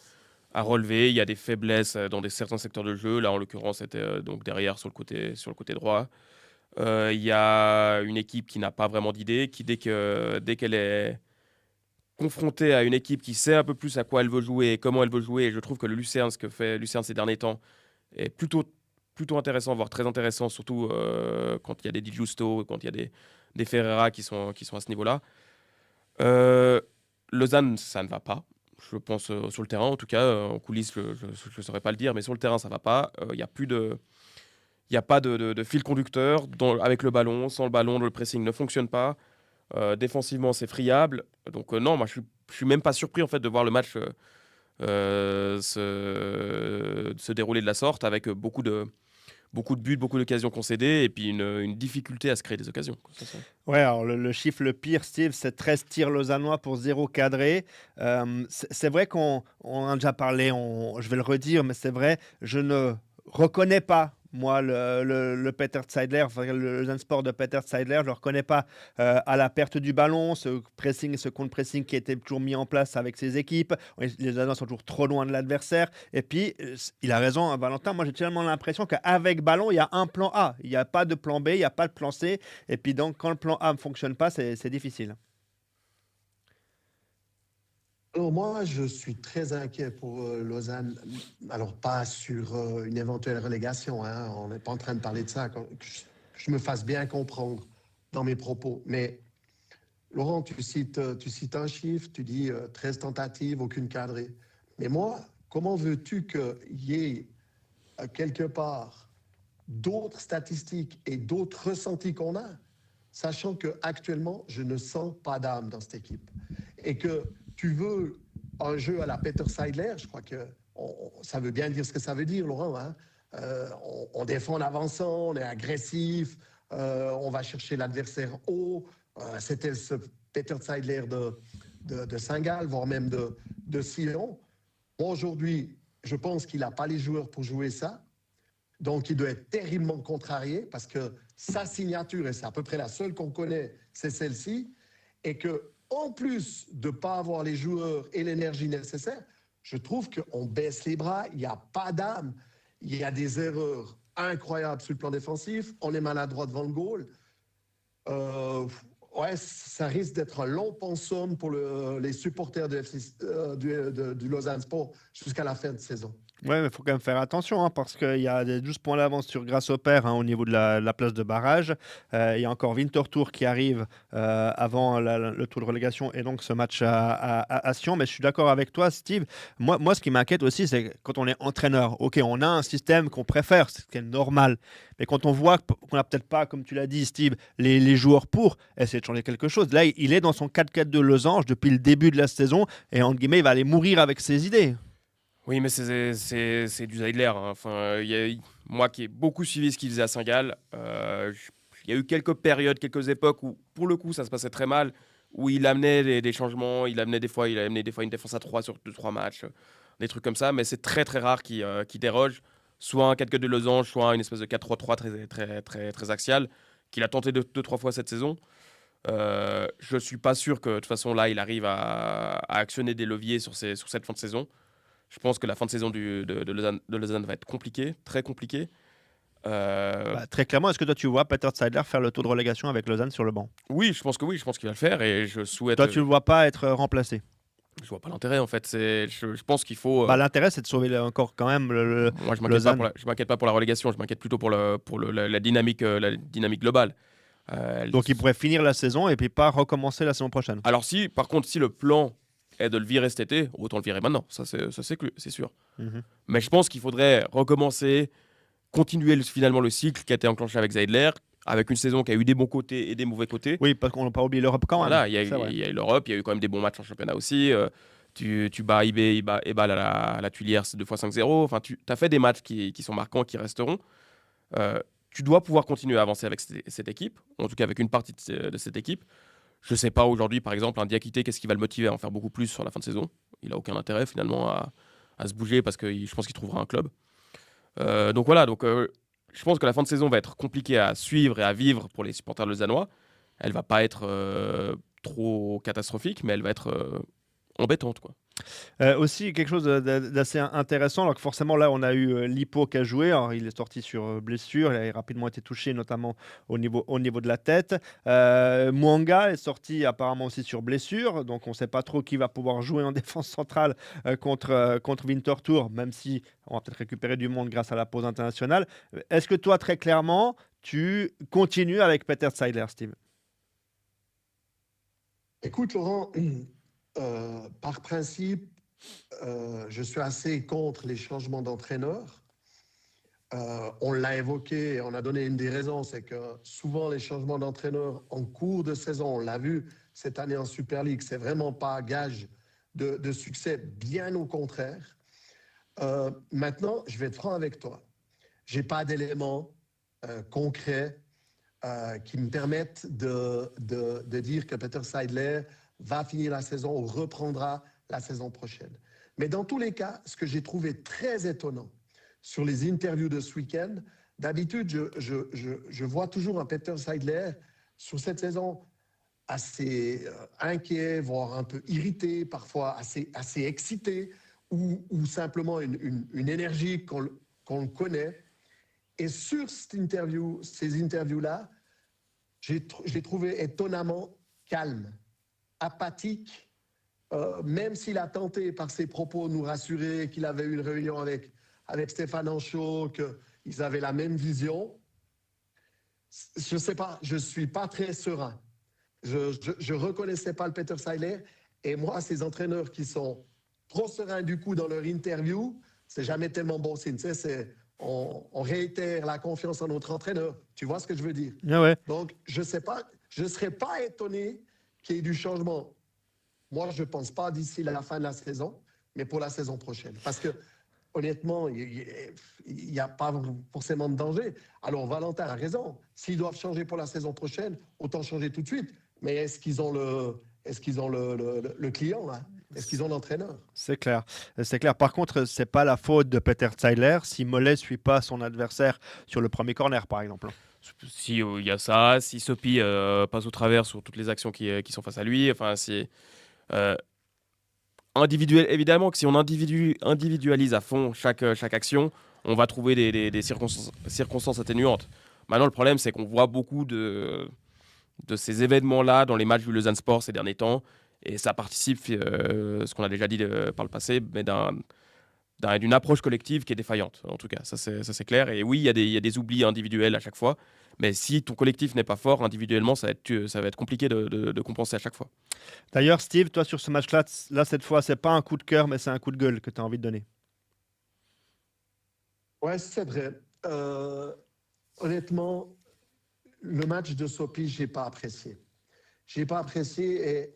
Speaker 3: relever. Il y a des faiblesses dans certains secteurs de jeu. Là, en l'occurrence, c'était donc derrière sur le côté droit. Il y a une équipe qui n'a pas vraiment d'idée, qui dès qu'elle est confrontée à une équipe qui sait un peu plus à quoi elle veut jouer et comment elle veut jouer, et je trouve que le Lucerne, ce que fait Lucerne ces derniers temps, est plutôt intéressant, voire très intéressant, surtout quand il y a des Di Giusto, quand il y a des Ferreira qui sont à ce niveau-là. Euh, Lausanne, ça ne va pas. Je pense sur le terrain, en tout cas, en coulisses, je ne saurais pas le dire, mais sur le terrain, ça ne va pas. Il n'y a plus de, il y a pas de fil conducteur avec le ballon. Sans le ballon, le pressing ne fonctionne pas. Défensivement, c'est friable. Donc non, moi, je suis même pas surpris en fait de voir le match se dérouler de la sorte avec beaucoup de buts, beaucoup d'occasions concédées et puis une difficulté à se créer des occasions.
Speaker 2: Ouais, alors le chiffre le pire, Steve, c'est 13 tirs lausannois pour 0 cadré. C'est vrai qu'on en a déjà parlé, je vais le redire, mais c'est vrai, je ne reconnais pas, moi, le Peter Zeidler, enfin, le Lausanne Sport de Peter Zeidler, je ne le reconnais pas à la perte du ballon, ce pressing et ce contre-pressing qui était toujours mis en place avec ses équipes. Les Lausannois sont toujours trop loin de l'adversaire. Et puis, il a raison, hein, Valentin, moi j'ai tellement l'impression qu'avec ballon, il y a un plan A. Il n'y a pas de plan B, il n'y a pas de plan C. Et puis donc, quand le plan A ne fonctionne pas, c'est difficile.
Speaker 4: Alors moi, je suis très inquiet pour Lausanne. Alors pas sur une éventuelle relégation, hein. On n'est pas en train de parler de ça, que je me fasse bien comprendre dans mes propos. Mais Laurent, tu cites un chiffre, tu dis 13 tentatives, aucune cadrée. Mais moi, comment veux-tu qu'il y ait quelque part d'autres statistiques et d'autres ressentis qu'on a, sachant qu'actuellement, je ne sens pas d'âme dans cette équipe. Et que tu veux un jeu à la Peter Seidler, je crois que ça veut bien dire ce que ça veut dire, Laurent. Hein? On défend en avançant, on est agressif, on va chercher l'adversaire haut. C'était ce Peter Seidler de Saint-Gall, voire même de Sion. Moi, aujourd'hui, je pense qu'il n'a pas les joueurs pour jouer ça. Donc, il doit être terriblement contrarié parce que sa signature, et c'est à peu près la seule qu'on connaît, c'est celle-ci. Et qu'en plus de ne pas avoir les joueurs et l'énergie nécessaire, je trouve qu'on baisse les bras, il n'y a pas d'âme. Il y a des erreurs incroyables sur le plan défensif. On est maladroit devant le goal. Ouais, ça risque d'être un long pensum pour les supporters du Lausanne Sport jusqu'à la fin de saison.
Speaker 2: Ouais, mais il faut quand même faire attention, hein, parce qu'il y a des 12 points d'avance sur Grasshopper, hein, au niveau de la place de barrage. Il y a encore Winterthur qui arrive avant le tour de relégation et donc ce match à Sion. Mais je suis d'accord avec toi, Steve. Moi, ce qui m'inquiète aussi, c'est quand on est entraîneur. OK, on a un système qu'on préfère, c'est ce qui est normal. Mais quand on voit qu'on n'a peut-être pas, comme tu l'as dit, Steve, les joueurs pour essayer de changer quelque chose, là, il est dans son 4-4 de losange depuis le début de la saison et entre guillemets, il va aller mourir avec ses idées.
Speaker 3: Oui, mais c'est du Zeidler. Hein. Enfin, moi qui ai beaucoup suivi ce qu'il faisait à Saint-Gall, il y a eu quelques périodes, quelques époques où, pour le coup, ça se passait très mal, où il amenait des changements, il amenait des fois une défense à 3 sur 2-3 matchs, des trucs comme ça, mais c'est très très rare qu'il déroge, soit un 4-4 de losange, soit une espèce de 4-3-3 très axial, qu'il a tenté 2-3 fois cette saison. Je suis pas sûr que de toute façon là, il arrive à actionner des leviers sur cette fin de saison. Je pense que la fin de saison de Lausanne va être compliquée, très compliquée.
Speaker 2: Très clairement, est-ce que toi tu vois Peter Zeidler faire le tour de relégation avec Lausanne sur le banc?
Speaker 3: Oui, je pense que oui, je pense qu'il va le faire et je souhaite.
Speaker 2: Toi, tu ne le vois pas être remplacé?
Speaker 3: Je vois pas l'intérêt en fait. Je pense qu'il faut.
Speaker 2: L'intérêt, c'est de sauver encore quand même
Speaker 3: Moi,
Speaker 2: Lausanne.
Speaker 3: je m'inquiète pas pour la relégation. Je m'inquiète plutôt pour la dynamique globale.
Speaker 2: Donc, il pourrait finir la saison et puis pas recommencer la saison prochaine.
Speaker 3: Alors par contre, si le plan est de le virer cet été, autant le virer maintenant. Ça c'est sûr.
Speaker 2: Mhm.
Speaker 3: Mais je pense qu'il faudrait recommencer, continuer finalement le cycle qui a été enclenché avec Zeidler, avec une saison qui a eu des bons côtés et des mauvais côtés.
Speaker 2: Oui, parce qu'on n'a pas oublié l'Europe quand
Speaker 3: Voilà,
Speaker 2: même.
Speaker 3: il y a eu l'Europe, il y a eu quand même des bons matchs en championnat aussi. Tu bats Ebal à la Tuilière 2 fois 5-0. Enfin, tu as fait des matchs qui sont marquants, qui resteront. Tu dois pouvoir continuer à avancer avec cette équipe, en tout cas avec une partie de cette équipe. Je ne sais pas aujourd'hui, par exemple, un Diakité, qu'est-ce qui va le motiver à en faire beaucoup plus sur la fin de saison? Il n'a aucun intérêt finalement à à se bouger parce que je pense qu'il trouvera un club. Donc voilà, je pense que la fin de saison va être compliquée à suivre et à vivre pour les supporters lausannois. Elle va pas être trop catastrophique, mais elle va être embêtante, quoi.
Speaker 2: Aussi, quelque chose d'assez intéressant, alors que forcément, là, on a eu Lipo qui a joué. Alors, il est sorti sur blessure, il a rapidement été touché, notamment au niveau de la tête. Mwanga est sorti apparemment aussi sur blessure, donc on ne sait pas trop qui va pouvoir jouer en défense centrale contre Winterthur, même si on va peut-être récupérer du monde grâce à la pause internationale. Est-ce que toi, très clairement, tu continues avec Peter Seidler, Steve?
Speaker 4: Écoute, Laurent, par principe, je suis assez contre les changements d'entraîneur. On l'a évoqué, on a donné une des raisons, c'est que souvent les changements d'entraîneur en cours de saison, on l'a vu cette année en Super League, c'est vraiment pas gage de succès, bien au contraire. Maintenant, je vais être franc avec toi. J'ai pas d'éléments concrets qui me permettent de dire que Peter Seidler va finir la saison ou reprendra la saison prochaine. Mais dans tous les cas, ce que j'ai trouvé très étonnant sur les interviews de ce week-end, d'habitude, je vois toujours un Peter Seidler sur cette saison assez inquiet, voire un peu irrité, parfois assez excité, ou simplement une énergie qu'on connaît. Et sur ces interviews-là, j'ai trouvé étonnamment calme, apathique, même s'il a tenté par ses propos de nous rassurer qu'il avait eu une réunion avec Stéphane Anchaud, qu'ils avaient la même vision. Je ne sais pas, je ne suis pas très serein. Je ne reconnaissais pas le Peter Seidler. Et moi, ces entraîneurs qui sont trop sereins du coup dans leur interview, c'est jamais tellement bon signe. Tu sais, on réitère la confiance en notre entraîneur. Tu vois ce que je veux dire?
Speaker 2: Ah ouais.
Speaker 4: Donc, je ne sais pas, je ne serais pas étonné qu'il y ait du changement. Moi, je ne pense pas d'ici la fin de la saison, mais pour la saison prochaine. Parce que, honnêtement, il n'y a pas forcément de danger. Alors, Valentin a raison. S'ils doivent changer pour la saison prochaine, autant changer tout de suite. Mais est-ce qu'ils ont le client, là? Est-ce qu'ils ont l'entraîneur?
Speaker 2: C'est clair. C'est clair. Par contre, c'est pas la faute de Peter Seidler si Mollet suit pas son adversaire sur le premier corner, par exemple.
Speaker 3: Si il y a ça, si Sopi passe au travers sur toutes les actions qui sont face à lui, enfin c'est individuel. Évidemment que si on individualise à fond chaque action, on va trouver des circonstances atténuantes. Maintenant, le problème, c'est qu'on voit beaucoup de ces événements-là dans les matchs du Lausanne Sport ces derniers temps, et ça participe, ce qu'on a déjà dit par le passé, mais d'une approche collective qui est défaillante, en tout cas, ça c'est clair. Et oui, il y a des oublis individuels à chaque fois, mais si ton collectif n'est pas fort individuellement, ça va être compliqué de compenser à chaque fois.
Speaker 2: D'ailleurs, Steve, toi sur ce match-là, cette fois, c'est pas un coup de cœur, mais c'est un coup de gueule que tu as envie de donner.
Speaker 4: Ouais, c'est vrai. Honnêtement, le match de Sopi, je n'ai pas apprécié. Je n'ai pas apprécié et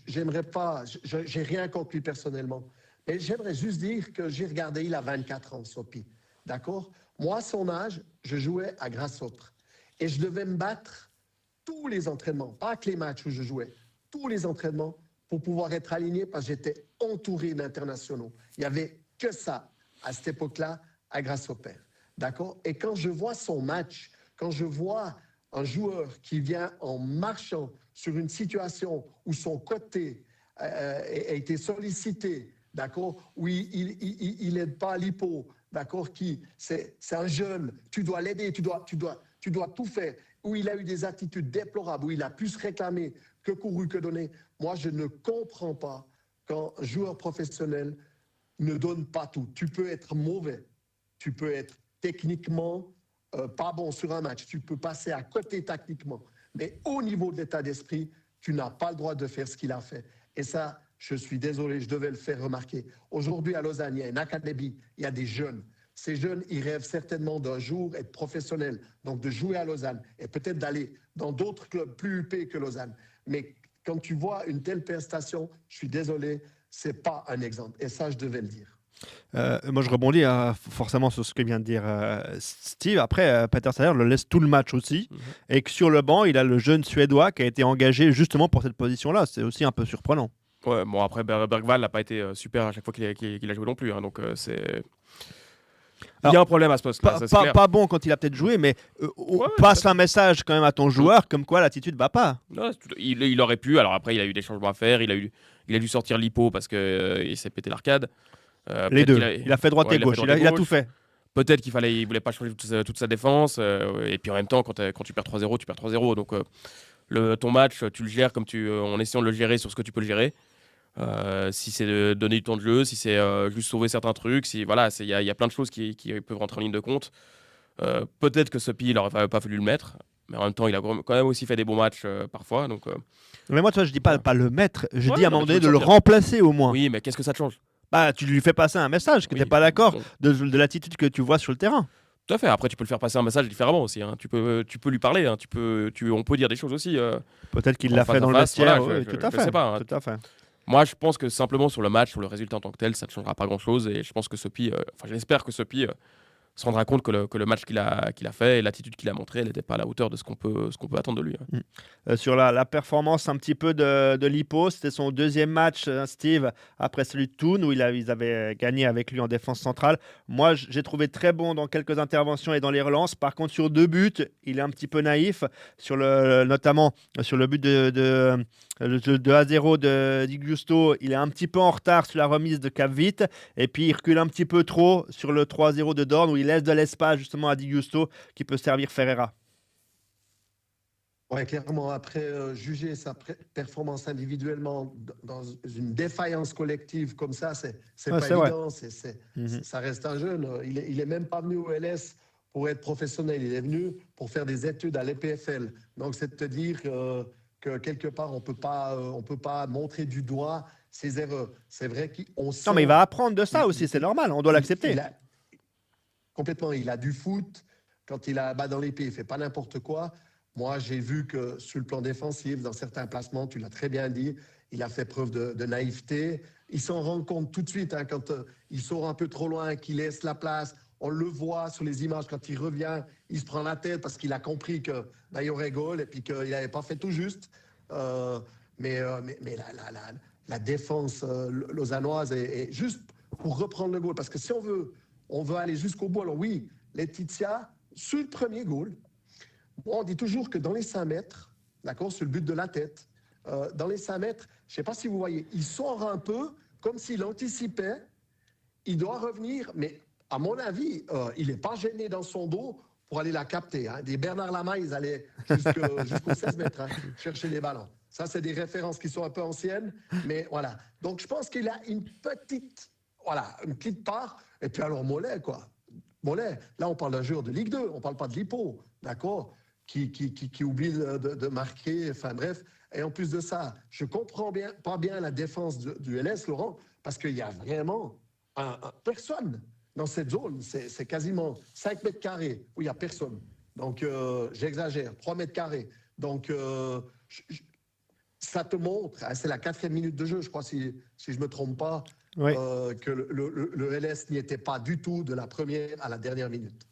Speaker 4: j'aimerais pas, j'ai rien contre lui personnellement, mais j'aimerais juste dire que j'ai regardé, il a 24 ans, Sopi. D'accord? Moi, à son âge, je jouais à Grasshopper et je devais me battre tous les entraînements, pas que les matchs où je jouais, tous les entraînements pour pouvoir être aligné parce que j'étais entouré d'internationaux. Il n'y avait que ça à cette époque-là à Grasshopper. D'accord? Et quand je vois son match, quand je vois un joueur qui vient en marchant sur une situation où son côté a été sollicité, d'accord, où il n'aide pas Lipo, d'accord, c'est un jeune, tu dois l'aider, tu dois tout faire, où il a eu des attitudes déplorables, où il a plus réclamé que couru que donné. Moi, je ne comprends pas quand un joueur professionnel ne donne pas tout. Tu peux être mauvais, tu peux être techniquement pas bon sur un match, tu peux passer à côté tactiquement, mais au niveau de l'état d'esprit, tu n'as pas le droit de faire ce qu'il a fait. Et ça, je suis désolé, je devais le faire remarquer. Aujourd'hui, à Lausanne, il y a une académie, il y a des jeunes. Ces jeunes, ils rêvent certainement d'un jour être professionnels, donc de jouer à Lausanne et peut-être d'aller dans d'autres clubs plus huppés que Lausanne. Mais quand tu vois une telle prestation, je suis désolé, ce n'est pas un exemple. Et ça, je devais le dire.
Speaker 2: Moi, je rebondis forcément sur ce que vient de dire Steve. Après, Peter Seidler le laisse tout le match aussi. Et que sur le banc, il a le jeune Suédois qui a été engagé justement pour cette position-là. C'est aussi un peu surprenant.
Speaker 3: Ouais, bon, après, Bergvall n'a pas été super à chaque fois qu'il a joué non plus. Hein, donc, c'est. Il y a un problème à ce poste-là, ça, c'est clair.
Speaker 2: Pas bon quand il a peut-être joué, mais passe un message quand même à ton joueur comme quoi l'attitude va pas.
Speaker 3: Non, il aurait pu. Alors après, il a eu des changements à faire. Il a dû sortir Lipo parce qu'il s'est pété l'arcade.
Speaker 2: Les deux. Il a fait droite et gauche. Il a tout fait.
Speaker 3: Peut-être il voulait pas changer toute sa défense. Et puis en même temps, quand tu perds 3-0, tu perds 3-0. Donc ton match, tu le gères en essayant de le gérer sur ce que tu peux le gérer. Si c'est de donner du temps de jeu, si c'est juste sauver certains trucs, il y a plein de choses qui peuvent rentrer en ligne de compte. Peut-être que Sopi, il n'aurait pas fallu le mettre, mais en même temps, il a quand même aussi fait des bons matchs parfois. Donc,
Speaker 2: mais moi, je dis pas le mettre, je dis à un moment donné de le
Speaker 3: sortir.
Speaker 2: remplacer au moins.
Speaker 3: Oui, mais qu'est-ce que ça te change?
Speaker 2: Bah, tu lui fais passer un message que tu n'es pas d'accord de l'attitude que tu vois sur le terrain.
Speaker 3: Tout à fait. Après, tu peux le faire passer un message différemment aussi. Hein. Tu peux lui parler. Hein. On peut dire des choses aussi.
Speaker 2: Peut-être qu'il l'a fait dans le vestiaire. Tout à fait.
Speaker 3: Je sais pas, hein.
Speaker 2: Tout à fait.
Speaker 3: Moi, je pense que simplement sur le match, sur le résultat en tant que tel, ça ne changera pas grand-chose. Et je pense que Sopi, j'espère que Sopi se rendra compte que le match qu'il a fait et l'attitude qu'il a montrée, elle n'était pas à la hauteur de ce qu'on peut attendre de lui. Hein.
Speaker 2: Sur la performance un petit peu de Lipo, c'était son deuxième match, Steve, après celui de Thun, où ils avaient gagné avec lui en défense centrale. Moi, j'ai trouvé très bon dans quelques interventions et dans les relances. Par contre, sur 2 buts, il est un petit peu naïf, notamment sur le but de 2-0 de Di Giusto. Il est un petit peu en retard sur la remise de Capvit, et puis il recule un petit peu trop sur le 3-0 de Dorn, où il laisse de l'espace justement à Di Giusto qui peut servir Ferreira.
Speaker 4: Ouais, clairement, après juger sa performance individuellement dans une défaillance collective comme ça, c'est pas évident. Ça reste un jeune. Il est même pas venu au LS pour être professionnel. Il est venu pour faire des études à l'EPFL. Donc, c'est de te dire que quelque part, on peut pas montrer du doigt ses erreurs. C'est vrai qu'on sait.
Speaker 2: Non, mais il va apprendre de ça aussi, c'est normal. On doit l'accepter.
Speaker 4: Complètement. Il a du foot. Quand il a dans l'épée, il fait pas n'importe quoi. Moi, j'ai vu que sur le plan défensif, dans certains placements, tu l'as très bien dit, il a fait preuve de naïveté. Il s'en rend compte tout de suite hein, quand il sort un peu trop loin, qu'il laisse la place. On le voit sur les images quand il revient, il se prend la tête parce qu'il a compris qu'il y aurait goal et puis qu'il n'avait pas fait tout juste. Mais la défense lausannoise est juste pour reprendre le goal. Parce que si on veut aller jusqu'au bout, alors oui, Laetitia, sur le premier goal, on dit toujours que dans les 5 mètres, d'accord, sur le but de la tête, dans les 5 mètres, je ne sais pas si vous voyez, il sort un peu comme s'il anticipait, il doit revenir, mais à mon avis, il n'est pas gêné dans son dos pour aller la capter. Hein. Des Bernard Lama, ils allaient jusqu'aux 16 mètres chercher les ballons. Ça, c'est des références qui sont un peu anciennes, mais voilà. Donc, je pense qu'il a une petite part. Et puis alors, Mollet, quoi. Mollet, là, on parle d'un joueur de Ligue 2, on ne parle pas de Lipo, d'accord, qui oublie de marquer, enfin bref. Et en plus de ça, je comprends pas bien la défense du LS, Laurent, parce qu'il y a vraiment personne dans cette zone. C'est quasiment 5 mètres carrés où il n'y a personne. Donc, j'exagère, 3 mètres carrés. Donc, ça te montre, c'est la 4e minute de jeu, je crois, si je ne me trompe pas, oui. Que le LS n'y était pas du tout de la première à la dernière minute.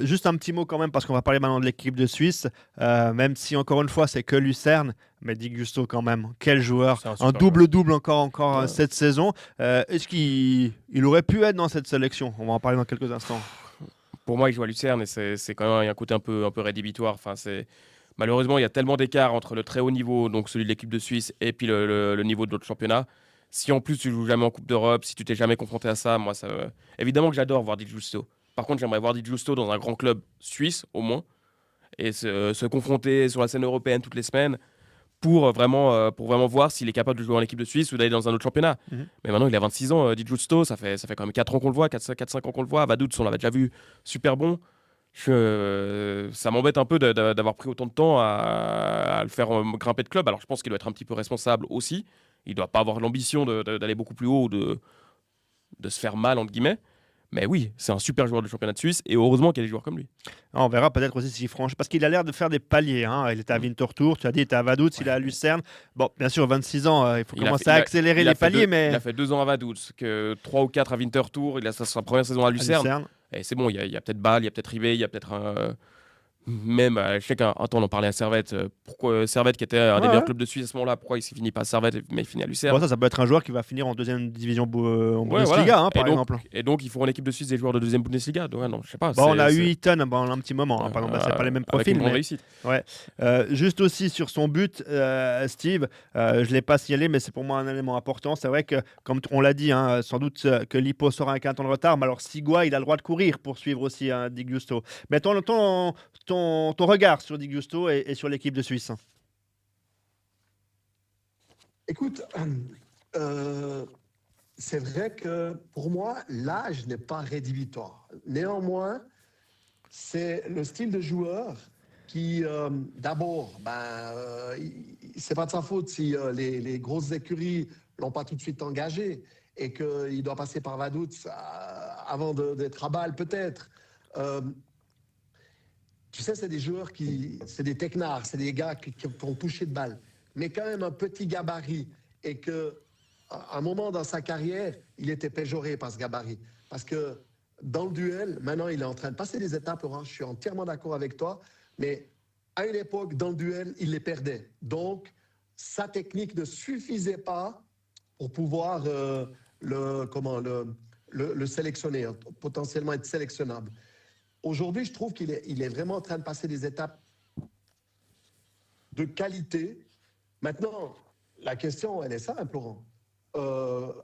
Speaker 2: Juste un petit mot quand même, parce qu'on va parler maintenant de l'équipe de Suisse, même si encore une fois c'est que Lucerne, mais Di Giusto quand même, quel joueur, un double-double encore cette saison. Est-ce qu'il aurait pu être dans cette sélection? On va en parler dans quelques instants.
Speaker 3: Pour moi, il joue à Lucerne et c'est quand même un côté un peu rédhibitoire. Enfin, malheureusement, il y a tellement d'écart entre le très haut niveau, donc celui de l'équipe de Suisse, et puis le niveau de l'autre championnat. Si en plus tu joues jamais en Coupe d'Europe, si tu t'es jamais confronté à ça, moi, évidemment que j'adore voir Di Giusto. Par contre, j'aimerais voir Di Giusto dans un grand club suisse, au moins, et se confronter sur la scène européenne toutes les semaines pour vraiment voir s'il est capable de jouer en équipe de Suisse ou d'aller dans un autre championnat. Mm-hmm. Mais maintenant, il a 26 ans, Di Giusto, ça fait quand même 4 ans qu'on le voit, 4-5 ans qu'on le voit. Vaduz, on l'avait déjà vu super bon. Ça m'embête un peu d'avoir pris autant de temps à le faire grimper de club. Alors, je pense qu'il doit être un petit peu responsable aussi. Il ne doit pas avoir l'ambition d'aller beaucoup plus haut ou de se faire mal, entre guillemets. Mais oui, c'est un super joueur de championnat de Suisse et heureusement qu'il y a des joueurs comme lui.
Speaker 2: On verra peut-être aussi si franchement, parce qu'il a l'air de faire des paliers. Hein. Il était à Winterthur, tu as dit, il était à Vaduz, il est à Lucerne. Bon, bien sûr, 26 ans, il faut commencer à accélérer les paliers. Mais
Speaker 3: il a fait 2 ans à Vaduz, 3 ou 4 à Winterthur, il a sa première saison à Lucerne. Et c'est bon, il y a peut-être Bâle, il y a peut-être Rivet, il y a peut-être même, je sais qu'un temps on en parlait à Servette, pourquoi Servette qui était un des
Speaker 2: Ouais,
Speaker 3: meilleurs
Speaker 2: ouais.
Speaker 3: clubs de Suisse à ce moment-là, pourquoi il s'est fini pas à Servette mais il finit à
Speaker 2: Bon,
Speaker 3: Lucerne.
Speaker 2: ça peut être un joueur qui va finir en deuxième division en
Speaker 3: Ouais, voilà.
Speaker 2: Bundesliga, hein, par exemple.
Speaker 3: Et donc, il faut en équipe de Suisse des joueurs de deuxième Bundesliga. Donc, ouais, non, je sais pas.
Speaker 2: Bon, on a eu Eaton pendant un petit moment, hein, par exemple, c'est pas les mêmes
Speaker 3: Avec
Speaker 2: profils.
Speaker 3: une grande
Speaker 2: Mais...
Speaker 3: réussite.
Speaker 2: Ouais. Juste aussi sur son but, Steve, je ne l'ai pas signalé, mais c'est pour moi un élément important. C'est vrai que, comme on l'a dit, hein, sans doute que Lippo sera avec un temps de retard, mais alors Sigua, il a le droit de courir pour suivre aussi Di Giusto. Mais ton regard sur Di Giusto et sur l'équipe de Suisse.
Speaker 4: Écoute, c'est vrai que pour moi, l'âge n'est pas rédhibitoire. Néanmoins, c'est le style de joueur qui, d'abord, c'est pas de sa faute si les grosses écuries l'ont pas tout de suite engagé et qu'il doit passer par Vaduz avant d'être à Bâle, peut-être. Tu sais, c'est des joueurs c'est des technards, c'est des gars qui ont touché de balle, mais quand même un petit gabarit et que à un moment dans sa carrière, il était péjoré par ce gabarit. Parce que dans le duel, maintenant, il est en train de passer des étapes, Laurent, je suis entièrement d'accord avec toi, mais à une époque, dans le duel, il les perdait. Donc, sa technique ne suffisait pas pour pouvoir le sélectionner, potentiellement être sélectionnable. Aujourd'hui, je trouve qu'il est vraiment en train de passer des étapes de qualité. Maintenant, la question, elle est simple, Laurent.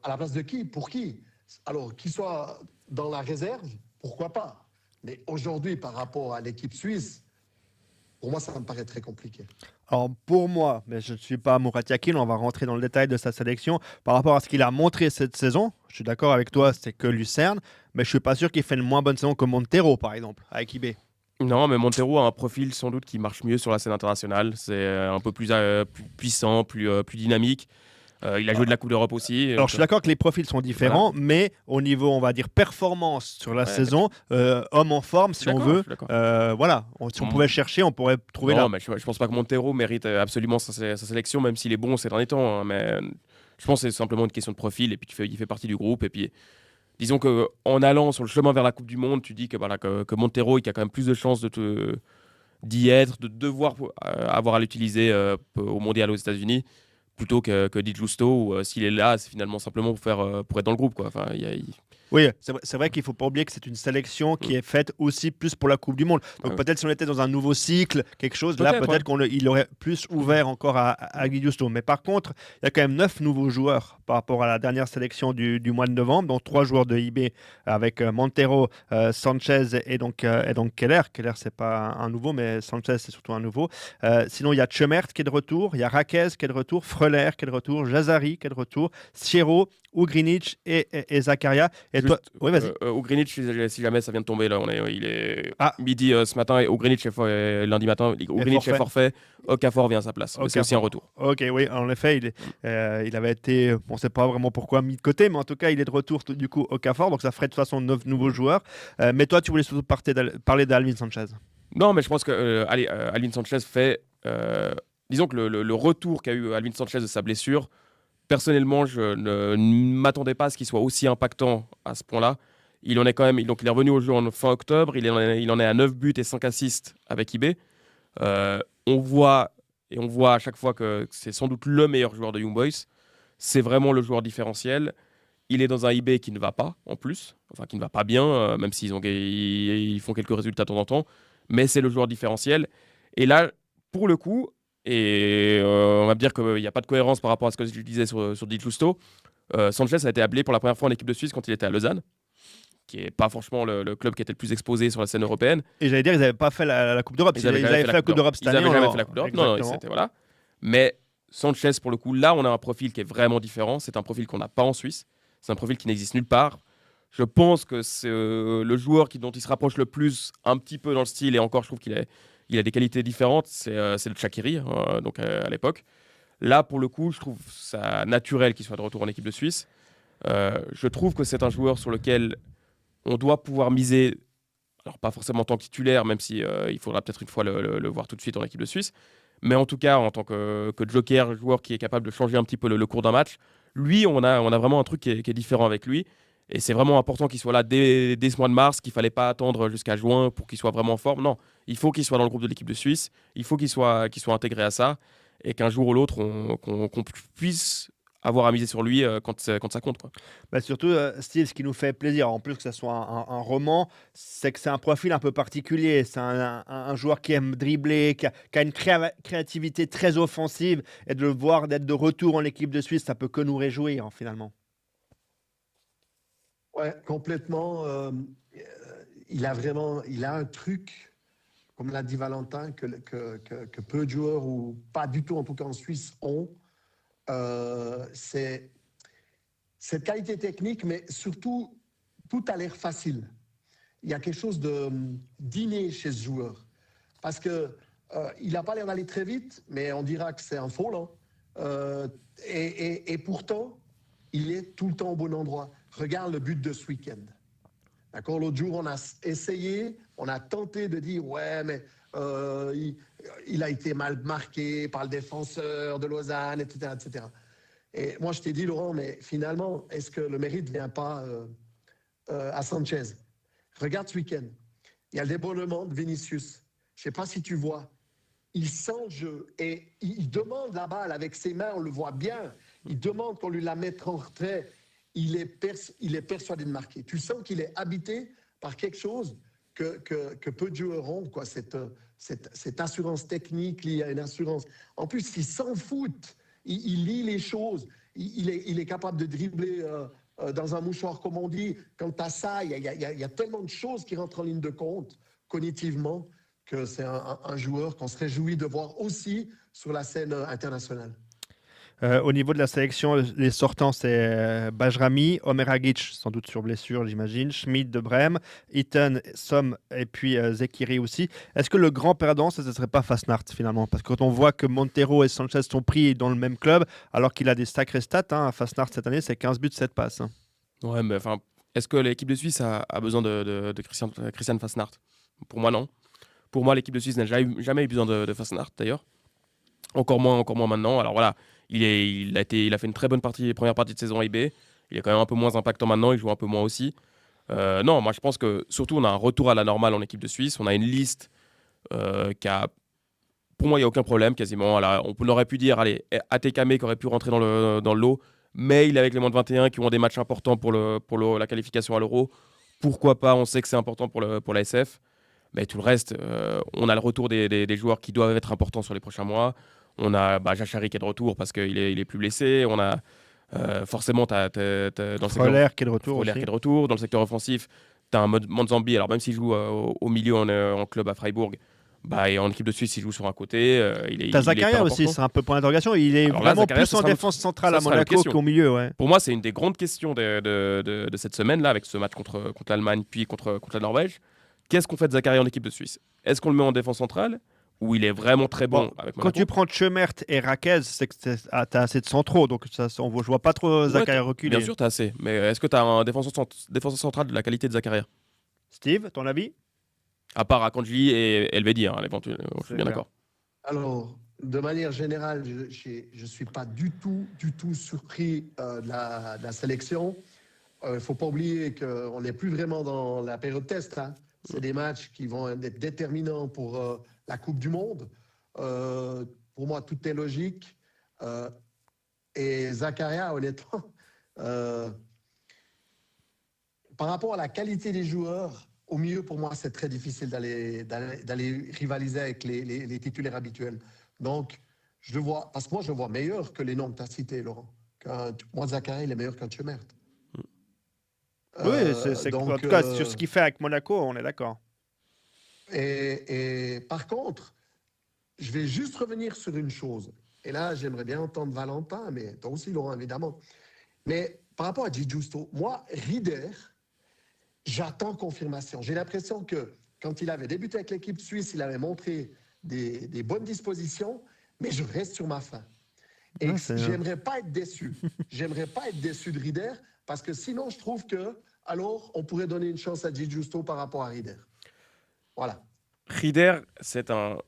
Speaker 4: À la place de qui? Pour qui? Alors, qu'il soit dans la réserve, pourquoi pas? Mais aujourd'hui, par rapport à l'équipe suisse, pour moi, ça me paraît très compliqué.
Speaker 2: Alors pour moi, mais je ne suis pas Murat Yakin, on va rentrer dans le détail de sa sélection. Par rapport à ce qu'il a montré cette saison, je suis d'accord avec toi, c'est que Lucerne, mais je ne suis pas sûr qu'il fait une moins bonne saison que Montero, par exemple, avec IB.
Speaker 3: Non, mais Montero a un profil sans doute qui marche mieux sur la scène internationale. C'est un peu plus puissant, plus dynamique. Il a joué de la Coupe d'Europe aussi.
Speaker 2: Alors je suis d'accord que les profils sont différents, mais au niveau, on va dire, performance sur la saison, homme en forme, si on veut, voilà, si on pouvait chercher, on pourrait trouver là.
Speaker 3: Non, mais je pense pas que Montero mérite absolument sa sélection, même s'il est bon ces derniers temps. Hein, mais je pense que c'est simplement une question de profil, et puis il fait partie du groupe. Et puis, disons qu'en allant sur le chemin vers la Coupe du Monde, tu dis que Montero, il a quand même plus de chances d'y être, de devoir avoir à l'utiliser au Mondial aux États-Unis, plutôt que Di Giusto, où s'il est là, c'est finalement simplement pour être dans le groupe, quoi. Enfin,
Speaker 2: Oui, c'est vrai qu'il ne faut pas oublier que c'est une sélection qui est faite aussi plus pour la Coupe du Monde. Donc peut-être si on était dans un nouveau cycle, quelque chose, là peut-être qu'il aurait plus ouvert encore à Di Giusto. Mais par contre, il y a quand même 9 nouveaux joueurs par rapport à la dernière sélection du mois de novembre, dont 3 joueurs de IB avec Montero, Sanchez et donc Keller. Keller, c'est pas un nouveau, mais Sanchez, c'est surtout un nouveau. Sinon, il y a Tchemert qui est de retour, il y a Raquez qui est de retour, Freuler qui est de retour, Jazari qui est de retour, Sierro, Ugrinic et Zakaria. Et toi... Oui, vas-y.
Speaker 3: Ugrinic, si jamais ça vient de tomber, là, il est midi ce matin, et Ugrinic est lundi matin. Ugrinic est forfait, Okafor vient à sa place. C'est aussi un retour.
Speaker 2: Ok, oui, en effet, il avait été, on ne sait pas vraiment pourquoi, mis de côté, mais en tout cas, il est de retour du coup Okafor, donc ça ferait de toute façon 9 nouveaux joueurs. Mais toi, tu voulais surtout parler d'Alvin Sanchez.
Speaker 3: Non, mais je pense que Alvin Sanchez fait... disons que le retour qu'a eu Alvin Sanchez de sa blessure, personnellement, je ne m'attendais pas à ce qu'il soit aussi impactant à ce point-là. Il en est quand même, donc il est revenu au jeu en fin octobre. Il en est à 9 buts et 5 assists avec IB. On voit à chaque fois que c'est sans doute le meilleur joueur de Young Boys. C'est vraiment le joueur différentiel. Il est dans un IB qui ne va pas, en plus. Enfin, qui ne va pas bien, même s'ils ils font quelques résultats de temps en temps. Mais c'est le joueur différentiel. Et là, pour le coup... Et on va me dire qu'il n'y a pas de cohérence par rapport à ce que je disais sur Di Giusto. Sanchez a été appelé pour la première fois en équipe de Suisse quand il était à Lausanne, qui n'est pas franchement le club qui était le plus exposé sur la scène européenne.
Speaker 2: Et j'allais dire, ils n'avaient pas fait la Coupe d'Europe. Ils avaient fait la Coupe d'Europe cette année.
Speaker 3: Ils n'avaient jamais fait la Coupe d'Europe. Non, c'était voilà. Mais Sanchez, pour le coup, là, on a un profil qui est vraiment différent. C'est un profil qu'on n'a pas en Suisse. C'est un profil qui n'existe nulle part. Je pense que c'est le joueur dont il se rapproche le plus, un petit peu dans le style, et encore, je trouve qu'il a des qualités différentes, c'est le Shaqiri, donc à l'époque. Là, pour le coup, je trouve ça naturel qu'il soit de retour en équipe de Suisse. Je trouve que c'est un joueur sur lequel on doit pouvoir miser, alors pas forcément en tant que titulaire, même si il faudra peut-être une fois le voir tout de suite en équipe de Suisse, mais en tout cas en tant que joker, joueur qui est capable de changer un petit peu le cours d'un match. Lui, on a vraiment un truc qui est différent avec lui. Et c'est vraiment important qu'il soit là dès ce mois de mars, qu'il ne fallait pas attendre jusqu'à juin pour qu'il soit vraiment en forme. Non, il faut qu'il soit dans le groupe de l'équipe de Suisse, il faut qu'il soit intégré à ça, et qu'un jour ou l'autre, qu'on puisse avoir à miser sur lui quand ça compte, quoi.
Speaker 2: Bah, surtout, Steve, ce qui nous fait plaisir, en plus que ce soit un roman, c'est que c'est un profil un peu particulier. C'est un joueur qui aime dribbler, qui a une créativité très offensive. Et de le voir d'être de retour en équipe de Suisse, ça peut que nous réjouir, hein, finalement.
Speaker 4: Ouais, complètement. Il a un truc, comme l'a dit Valentin, que peu de joueurs, ou pas du tout en tout cas en Suisse, ont. C'est cette qualité technique, mais surtout, tout a l'air facile. Il y a quelque chose d'inné chez ce joueur. Parce que il n'a pas l'air d'aller très vite, mais on dira que c'est un faux lent. Et pourtant, il est tout le temps au bon endroit. Regarde le but de ce week-end. D'accord, l'autre jour, on a essayé, on a tenté de dire ouais, mais il a été mal marqué par le défenseur de Lausanne, etc., etc. Et moi, je t'ai dit, Laurent, mais finalement, est-ce que le mérite ne vient pas à Sanchez? Regarde ce week-end. Il y a le débordement de Vinicius. Je ne sais pas si tu vois. Il sent le jeu et il demande la balle avec ses mains, on le voit bien. Il demande qu'on lui la mette en retrait. Il est persuadé de marquer. Tu sens qu'il est habité par quelque chose que peu de joueurs ont, quoi, cette assurance technique liée à une assurance. En plus, il s'en fout. Il lit les choses. Il est capable de dribbler dans un mouchoir, comme on dit. Quant à ça, il y a tellement de choses qui rentrent en ligne de compte cognitivement que c'est un joueur qu'on se réjouit de voir aussi sur la scène internationale.
Speaker 2: Au niveau de la sélection, les sortants, c'est Bajrami, Omer Agic, sans doute sur blessure, j'imagine, Schmid de Brême, Eaton, Somme et puis Zekiri aussi. Est-ce que le grand perdant, ce ne serait pas Fasnacht finalement? Parce que quand on voit que Montero et Sanchez sont pris dans le même club, alors qu'il a des sacrés stats, hein, Fasnacht cette année, c'est 15 buts, 7 passes. Hein.
Speaker 3: Ouais, mais enfin, est-ce que l'équipe de Suisse a besoin de Christian Fasnacht? Pour moi, non. Pour moi, l'équipe de Suisse n'a jamais eu besoin de Fasnacht, d'ailleurs. Encore moins maintenant. Alors voilà, il a fait une très bonne première partie de saison IB. Il est quand même un peu moins impactant maintenant, il joue un peu moins aussi. Non, moi je pense que surtout on a un retour à la normale en équipe de Suisse. On a une liste qui a, pour moi, il n'y a aucun problème quasiment. Alors, on aurait pu dire, allez, Atekame qui aurait pu rentrer dans le lot, mais il est avec les moins de 21 qui ont des matchs importants pour la qualification à l'Euro. Pourquoi pas? On sait que c'est important pour la SF. Mais tout le reste, on a le retour des joueurs qui doivent être importants sur les prochains mois. On a Jachari qui est de retour parce qu'il est plus blessé. On a forcément dans le
Speaker 2: secteur qui est de retour.
Speaker 3: Qui est de retour. Dans le secteur offensif, tu as un Manzambi. Alors même s'il joue au milieu en club à Freiburg, et en équipe de Suisse, il joue sur un côté.
Speaker 2: T'as Zakaria aussi, c'est un peu point d'interrogation. Il est vraiment plus en défense centrale à Monaco qu'au milieu. Ouais.
Speaker 3: Pour moi, c'est une des grandes questions de cette semaine-là, avec ce match contre l'Allemagne puis contre la Norvège. Qu'est-ce qu'on fait de Zakaria en équipe de Suisse? Est-ce qu'on le met en défense centrale où il est vraiment très bon avec Monaco?
Speaker 2: Quand tu prends Chemert et Raquez, c'est que tu as assez de centraux, donc je ne vois pas trop Zakaria reculer.
Speaker 3: Bien sûr, tu as assez. Mais est-ce que tu as un défenseur central de la qualité de Zakaria?
Speaker 2: Steve, ton avis?
Speaker 3: À part Akanji et Elvedi, hein, je suis bien d'accord.
Speaker 4: Alors, de manière générale, je ne suis pas du tout surpris de la sélection. Il ne faut pas oublier qu'on n'est plus vraiment dans la période test. Hein. C'est des matchs qui vont être déterminants pour la Coupe du Monde. Pour moi, tout est logique. Et Zakaria, honnêtement, par rapport à la qualité des joueurs, au milieu, pour moi, c'est très difficile d'aller rivaliser avec les titulaires habituels. Donc, je le vois, parce que moi, je le vois meilleur que les noms que tu as cités, Laurent. Moi, Zakaria, il est meilleur qu'un Chemert.
Speaker 2: Oui, en tout cas, sur ce qu'il fait avec Monaco, on est d'accord.
Speaker 4: Et par contre, je vais juste revenir sur une chose. Et là, j'aimerais bien entendre Valentin, mais toi aussi, Laurent, évidemment. Mais par rapport à Di Giusto, moi, Rieder, j'attends confirmation. J'ai l'impression que quand il avait débuté avec l'équipe suisse, il avait montré des bonnes dispositions, mais je reste sur ma faim. Et j'aimerais pas être déçu. J'aimerais pas être déçu de Rieder, parce que sinon, je trouve que alors on pourrait donner une chance à Di Giusto par rapport à Rieder. Voilà.
Speaker 3: Rieder, c'est un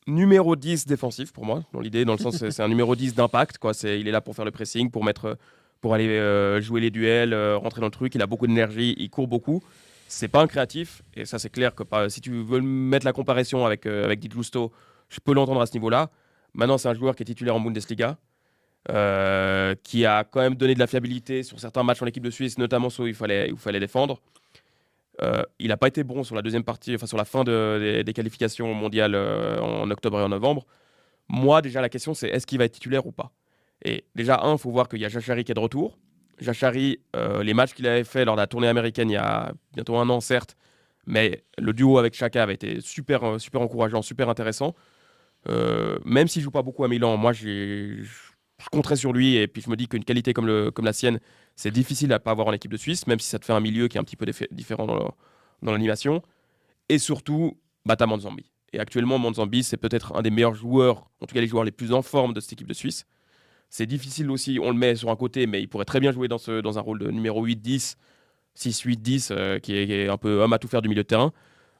Speaker 3: numéro 10 défensif pour moi, dans l'idée, dans le sens c'est un numéro 10 d'impact. Il est là pour faire le pressing, pour mettre pour aller jouer les duels, rentrer dans le truc. Il a beaucoup d'énergie, il court beaucoup. C'est pas un créatif, et ça c'est clair que si tu veux mettre la comparaison avec Di Giusto, je peux l'entendre à ce niveau-là. Maintenant, c'est un joueur qui est titulaire en Bundesliga, qui a quand même donné de la fiabilité sur certains matchs en équipe de Suisse, notamment ceux où il fallait défendre. Il n'a pas été bon sur la deuxième partie, enfin sur la fin des qualifications mondiales en octobre et en novembre. Moi, déjà, la question, c'est est-ce qu'il va être titulaire ou pas? Et déjà, il faut voir qu'il y a Jachari qui est de retour. Jachari, les matchs qu'il avait fait lors de la tournée américaine il y a bientôt 1 an, certes, mais le duo avec Xhaka avait été super encourageant, super intéressant. Même s'il ne joue pas beaucoup à Milan, moi, je compterais sur lui, et puis je me dis qu'une qualité comme la sienne, c'est difficile à pas avoir en équipe de Suisse, même si ça te fait un milieu qui est un petit peu différent dans l'animation. Et surtout, t'as Manzambi. Et actuellement, Manzambi, c'est peut-être un des meilleurs joueurs, en tout cas les joueurs les plus en forme de cette équipe de Suisse. C'est difficile aussi, on le met sur un côté, mais il pourrait très bien jouer dans un rôle de numéro 8-10, 6-8-10, qui est un peu homme à tout faire du milieu de terrain.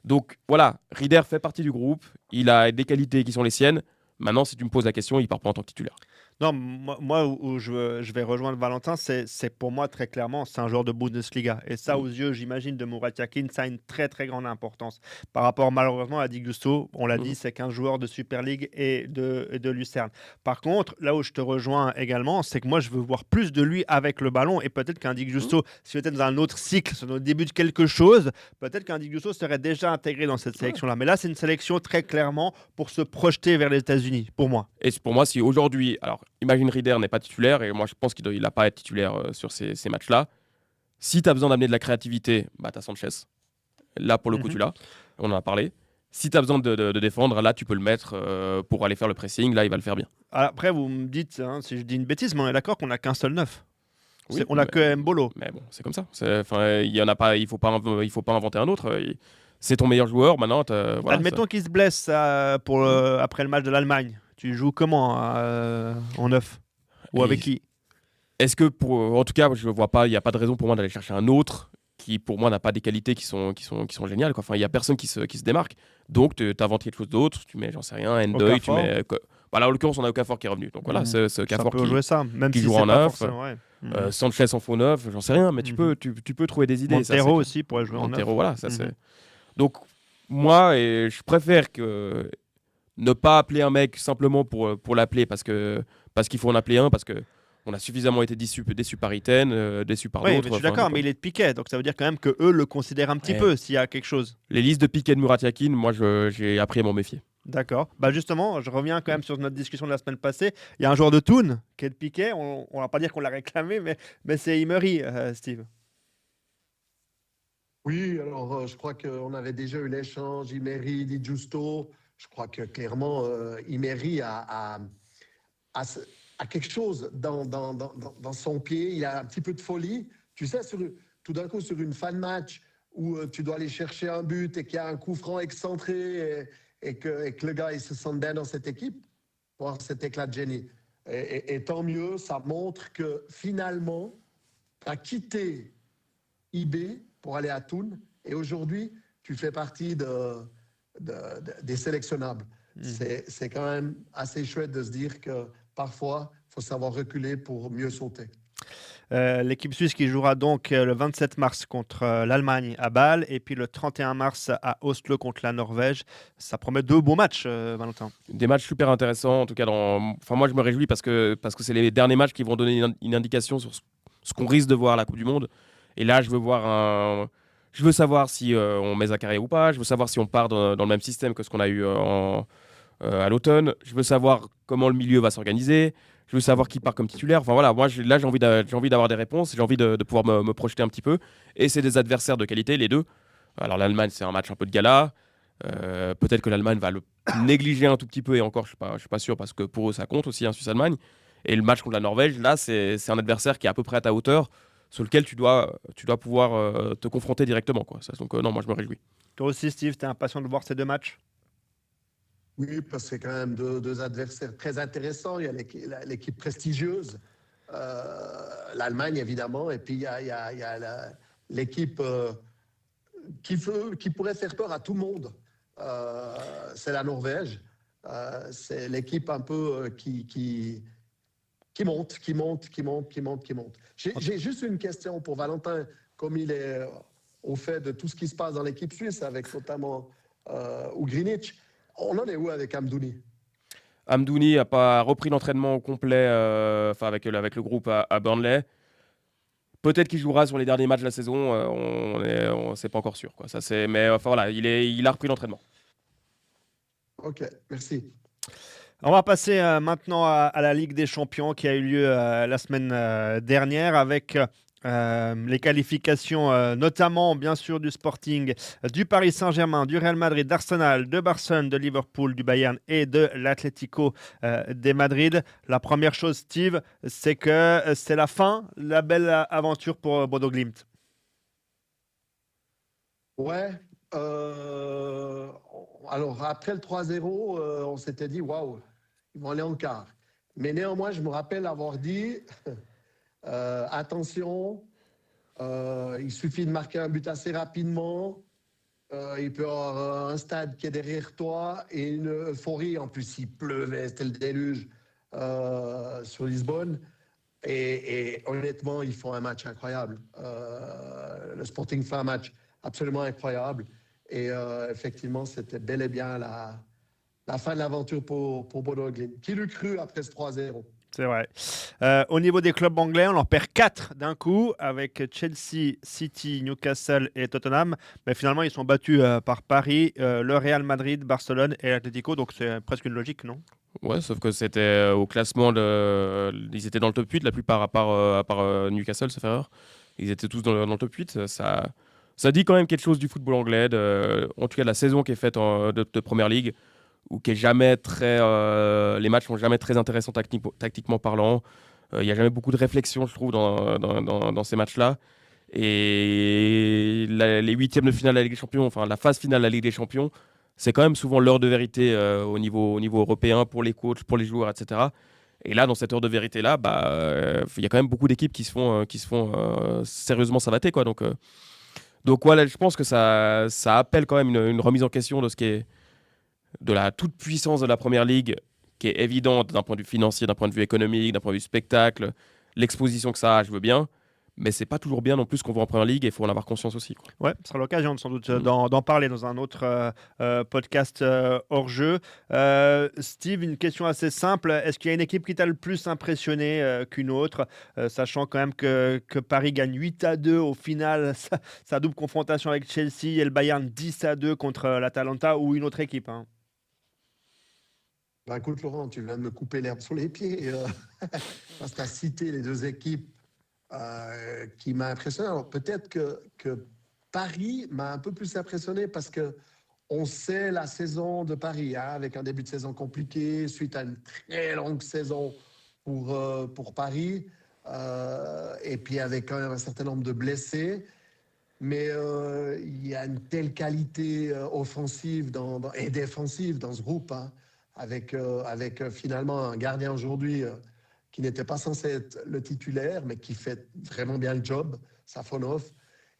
Speaker 3: Donc voilà, Rieder fait partie du groupe, il a des qualités qui sont les siennes. Maintenant, si tu me poses la question, il part pas en tant que titulaire.
Speaker 2: Non, moi où je vais rejoindre Valentin, c'est pour moi très clairement, c'est un joueur de Bundesliga. Et ça, aux yeux, j'imagine, de Murat Yakin, ça a une très très grande importance. Par rapport malheureusement à Di Giusto, on l'a dit, c'est qu'un joueur de Super League et de Lucerne. Par contre, là où je te rejoins également, c'est que moi, je veux voir plus de lui avec le ballon. Et peut-être qu'un Di Giusto, si on était dans un autre cycle, sur le début de quelque chose, peut-être qu'un Di Giusto serait déjà intégré dans cette sélection-là. Mais là, c'est une sélection très clairement pour se projeter vers les États-Unis, pour moi.
Speaker 3: Et pour moi, si aujourd'hui, alors imagine Rieder n'est pas titulaire, et moi je pense qu'il n'a pas à être titulaire sur ces matchs-là. Si tu as besoin d'amener de la créativité, tu as Sanchez. Là, pour le coup, tu l'as. On en a parlé. Si tu as besoin de défendre, là, tu peux le mettre pour aller faire le pressing. Là, il va le faire bien.
Speaker 2: Après, vous me dites, si je dis une bêtise, mais on est d'accord qu'on n'a qu'un seul neuf.
Speaker 3: Oui,
Speaker 2: on n'a que Mbolo.
Speaker 3: Mais bon, c'est comme ça. Il ne faut pas inventer un autre. C'est ton meilleur joueur. Maintenant, voilà,
Speaker 2: admettons qu'il se blesse après le match de l'Allemagne. Tu joues comment en neuf? Ou avec qui?
Speaker 3: Est-ce que, en tout cas, je vois pas, il n'y a pas de raison pour moi d'aller chercher un autre qui, pour moi, n'a pas des qualités qui sont géniales, quoi. Enfin, il n'y a personne qui se démarque. Donc, tu inventes quelque chose d'autre. Tu mets, j'en sais rien, Endoy, tu mets. Là, en l'occurrence, on a Okafor qui est revenu. Donc voilà, c'est Okafor qui joue en neuf. Sanchez en faux neuf, j'en sais rien, mais tu peux trouver des idées.
Speaker 2: Montero aussi pourrait jouer en neuf.
Speaker 3: Montero, voilà, ça c'est. Donc, moi, je préfère que ne pas appeler un mec simplement pour l'appeler parce qu'il faut en appeler un, parce qu'on a suffisamment été déçus par Iten, déçus par d'autres.
Speaker 2: Oui, je suis d'accord, mais il est de Piquet, donc ça veut dire quand même qu'eux le considèrent un petit peu s'il y a quelque chose.
Speaker 3: Les listes de Piquet de Murat Yakin, moi j'ai appris à m'en méfier.
Speaker 2: D'accord. Justement, je reviens quand même sur notre discussion de la semaine passée. Il y a un joueur de Thun qui est de Piquet, on ne va pas dire qu'on l'a réclamé, mais c'est Emery, Steve.
Speaker 4: Oui, alors je crois qu'on avait déjà eu l'échange Emery, Di Giusto. Je crois que clairement, Emery a quelque chose dans son pied. Il a un petit peu de folie. Tu sais, tout d'un coup, sur une fin de match où tu dois aller chercher un but et qu'il y a un coup franc excentré et que le gars il se sente bien dans cette équipe, pour cet éclat de génie. Et tant mieux, ça montre que finalement, tu as quitté IB pour aller à Thun et aujourd'hui, tu fais partie des sélectionnables. C'est quand même assez chouette de se dire que parfois, il faut savoir reculer pour mieux sauter.
Speaker 2: L'équipe suisse qui jouera donc le 27 mars contre l'Allemagne à Bâle et puis le 31 mars à Oslo contre la Norvège. Ça promet 2 beaux matchs, Valentin.
Speaker 3: Des matchs super intéressants. En tout cas, moi, je me réjouis parce que c'est les derniers matchs qui vont donner une indication sur ce qu'on risque de voir à la Coupe du Monde. Et là, je veux savoir si on met Zakaria ou pas. Je veux savoir si on part dans le même système que ce qu'on a eu à l'automne. Je veux savoir comment le milieu va s'organiser. Je veux savoir qui part comme titulaire. Enfin voilà, moi là j'ai envie d'avoir des réponses. J'ai envie de pouvoir me projeter un petit peu. Et c'est des adversaires de qualité, les deux. Alors l'Allemagne, c'est un match un peu de gala. Peut-être que l'Allemagne va le négliger un tout petit peu. Et encore, je suis pas sûr parce que pour eux, ça compte aussi, Suisse-Allemagne. Et le match contre la Norvège, là, c'est un adversaire qui est à peu près à ta hauteur, sur lequel tu dois pouvoir te confronter directement, quoi. Donc non, moi je me réjouis.
Speaker 2: Toi aussi, Steve, tu es impatient de voir ces 2 matchs?
Speaker 4: Oui, parce que c'est quand même deux adversaires très intéressants. Il y a l'équipe prestigieuse, l'Allemagne évidemment, et puis il y a l'équipe qui pourrait faire peur à tout le monde. C'est la Norvège. C'est l'équipe un peu qui qui monte. J'ai juste une question pour Valentin, comme il est au fait de tout ce qui se passe dans l'équipe suisse, avec notamment Ugrinic. On en est où avec Amdouni?
Speaker 3: Amdouni n'a pas repris l'entraînement au complet avec le groupe à Burnley. Peut-être qu'il jouera sur les derniers matchs de la saison, on ne sait pas encore sûr. Quoi. Mais voilà, il a repris l'entraînement.
Speaker 4: Ok, merci.
Speaker 2: On va passer maintenant à la Ligue des Champions qui a eu lieu la semaine dernière avec les qualifications notamment bien sûr du Sporting, du Paris Saint-Germain, du Real Madrid, d'Arsenal, de Barcelone, de Liverpool, du Bayern et de l'Atlético de Madrid. La première chose, Steve, c'est que c'est la fin, la belle aventure pour Bodo Glimt.
Speaker 4: Ouais. Alors, après le 3-0, on s'était dit, waouh, ils vont aller en quart. Mais néanmoins, je me rappelle avoir dit, attention, il suffit de marquer un but assez rapidement. Il peut y avoir un stade qui est derrière toi et une euphorie. En plus, il pleuvait, c'était le déluge sur Lisbonne. Et honnêtement, ils font un match incroyable. Le Sporting fait un match absolument incroyable. Et effectivement, c'était bel et bien la fin de l'aventure pour Bodo Glimt. Qui l'eût cru après ce 3-0?
Speaker 2: C'est vrai. Au niveau des clubs anglais, on en perd 4 d'un coup avec Chelsea, City, Newcastle et Tottenham. Mais finalement, ils sont battus par Paris, le Real Madrid, Barcelone et l'Atlético. Donc c'est presque une logique, non?
Speaker 3: Ouais, sauf que c'était au classement, ils étaient dans le top 8, la plupart, à part Newcastle, sauf erreur. Ils étaient tous dans le top 8. Ça dit quand même quelque chose du football anglais, en tout cas de la saison qui est faite de Premier League, où qui est jamais très, les matchs sont jamais très intéressants tactiquement parlant. Il n'y a jamais beaucoup de réflexion, je trouve, dans ces matchs-là. Et les huitièmes de finale de la Ligue des Champions, enfin la phase finale de la Ligue des Champions, c'est quand même souvent l'heure de vérité au niveau européen pour les coachs, pour les joueurs, etc. Et là, dans cette heure de vérité-là, il y a quand même beaucoup d'équipes qui se font sérieusement savater, quoi. Donc voilà, je pense que ça appelle quand même une remise en question de ce qui est de la toute-puissance de la Première Ligue, qui est évidente d'un point de vue financier, d'un point de vue économique, d'un point de vue spectacle, l'exposition que ça a, je veux bien, mais c'est pas toujours bien non plus ce qu'on voit en Première Ligue et il faut en avoir conscience aussi, quoi.
Speaker 2: Ouais, ce sera l'occasion sans doute d'en parler dans un autre podcast hors jeu. Steve, une question assez simple. Est-ce qu'il y a une équipe qui t'a le plus impressionné qu'une autre, sachant quand même que Paris gagne 8-2 au final, sa double confrontation avec Chelsea et le Bayern 10-2 contre l'Atalanta ou une autre équipe, hein.
Speaker 4: Ben, écoute, Laurent, tu viens de me couper l'herbe sous les pieds. Parce que tu as cité les deux équipes qui m'ont impressionné. Alors, peut-être que Paris m'a un peu plus impressionné parce qu'on sait la saison de Paris, hein, avec un début de saison compliqué, suite à une très longue saison pour Paris, et puis avec quand même un certain nombre de blessés. Mais il y a une telle qualité offensive et défensive dans ce groupe, hein, avec finalement un gardien aujourd'hui qui n'était pas censé être le titulaire, mais qui fait vraiment bien le job, Safonov.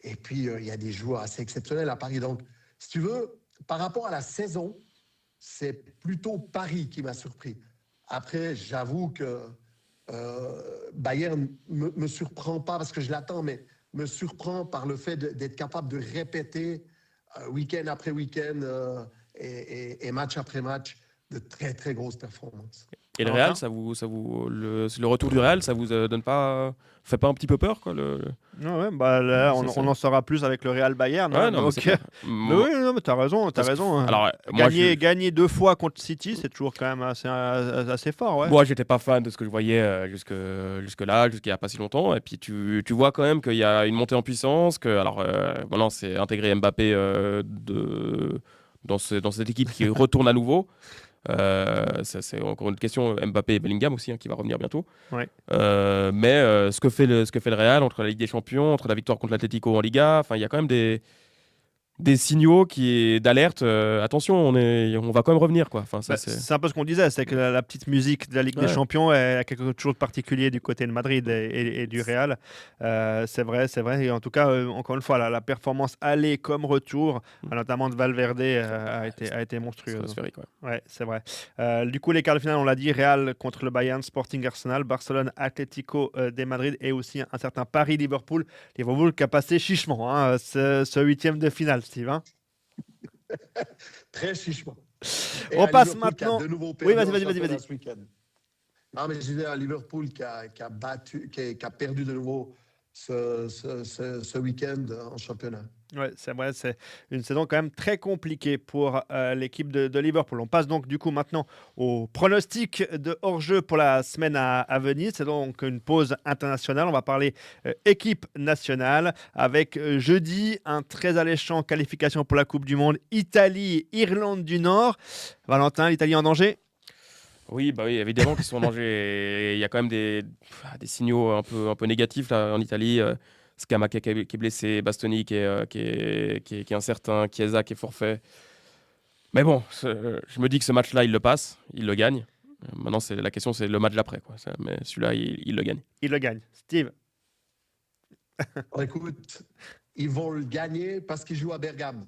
Speaker 4: Et puis, il y a des joueurs assez exceptionnels à Paris. Donc, si tu veux, par rapport à la saison, c'est plutôt Paris qui m'a surpris. Après, j'avoue que Bayern me surprend pas parce que je l'attends, mais me surprend par le fait d'être capable de répéter week-end après week-end et match après match de très, très grosses performances.
Speaker 3: Et le Real, le retour du Real, ça vous fait pas un petit peu peur, quoi,
Speaker 2: Ouais, là, on en saura plus avec le Real Bayern.
Speaker 3: Ouais,
Speaker 2: Hein,
Speaker 3: non,
Speaker 2: donc, mais oui, non, mais t'as raison. Hein.
Speaker 3: Alors,
Speaker 2: Gagner 2 fois contre City, c'est toujours quand même assez fort. Ouais.
Speaker 3: Moi, j'étais pas fan de ce que je voyais jusque-là, jusqu'il y a pas si longtemps. Et puis, tu vois quand même qu'il y a une montée en puissance. Maintenant, c'est intégrer Mbappé dans cette équipe qui retourne à nouveau. Ça, c'est encore une question. Mbappé et Bellingham aussi, hein, qui va revenir bientôt.
Speaker 2: Ouais.
Speaker 3: Ce que fait le Real entre la Ligue des Champions, entre la victoire contre l'Atlético en Liga, enfin, il y a quand même des signaux d'alerte. Attention, on va quand même revenir, quoi. Enfin, ça,
Speaker 2: c'est un peu ce qu'on disait, c'est que la petite musique de la Ligue des Champions est quelque chose de particulier du côté de Madrid et du Real. C'est vrai. Et en tout cas, encore une fois, la performance aller comme retour, notamment de Valverde, a été monstrueuse. Ouais, c'est vrai. Du coup, les quarts de finale, on l'a dit, Real contre le Bayern, Sporting Arsenal, Barcelone, Atlético de Madrid et aussi un certain Paris-Liverpool. Liverpool qui a passé chichement ce huitième de finale, Steve.
Speaker 4: Très chichement.
Speaker 2: On passe maintenant.
Speaker 4: Oui, vas-y. Non, mais je disais à Liverpool qui a perdu de nouveau ce week-end en championnat.
Speaker 2: Ouais, c'est vrai, c'est une saison quand même très compliquée pour l'équipe de Liverpool. On passe donc du coup maintenant au pronostic de hors-jeu pour la semaine à venir. C'est donc une pause internationale. On va parler équipe nationale avec jeudi un très alléchant qualification pour la Coupe du Monde Italie-Irlande du Nord. Valentin, l'Italie en danger?
Speaker 3: Oui, évidemment qu'ils sont en danger. Il y a quand même des signaux un peu négatifs là, en Italie. Scamacca qui est blessé, Bastoni qui est incertain, Chiesa qui est forfait. Mais bon, je me dis que ce match-là, il le passe, il le gagne. Maintenant, la question, c'est le match d'après, quoi. Mais celui-là, il le gagne.
Speaker 2: Il le gagne. Steve?
Speaker 4: Écoute, ils vont le gagner parce qu'ils jouent à Bergame.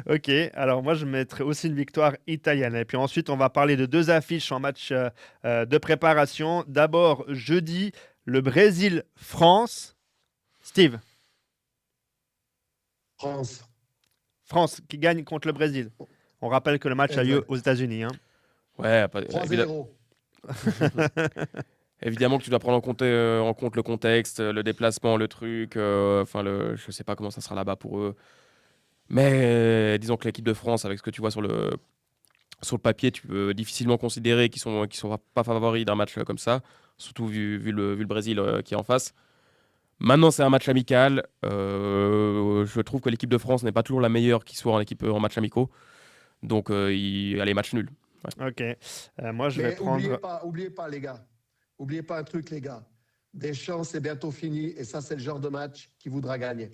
Speaker 2: Ok, alors moi je mettrai aussi une victoire italienne. Et puis ensuite, on va parler de deux affiches en match de préparation. D'abord, jeudi, le Brésil-France. Steve? France qui gagne contre le Brésil. On rappelle que le match a lieu aux États-Unis.
Speaker 3: Ouais,
Speaker 4: 3-0.
Speaker 3: Évidemment que tu dois prendre en compte le contexte, le déplacement, le truc. Je sais pas comment ça sera là-bas pour eux. Mais disons que l'équipe de France, avec ce que tu vois sur le papier, tu peux difficilement considérer qu'ils sont pas favoris d'un match comme ça, surtout vu le Brésil qui est en face. Maintenant, c'est un match amical. Je trouve que l'équipe de France n'est pas toujours la meilleure qui soit en match amicaux. Donc, allez, match nul.
Speaker 2: Ouais. Ok. Moi, je vais prendre...
Speaker 4: Oubliez pas, les gars. Oubliez pas un truc, les gars. Deschamps, c'est bientôt fini. Et ça, c'est le genre de match qu'il voudra gagner.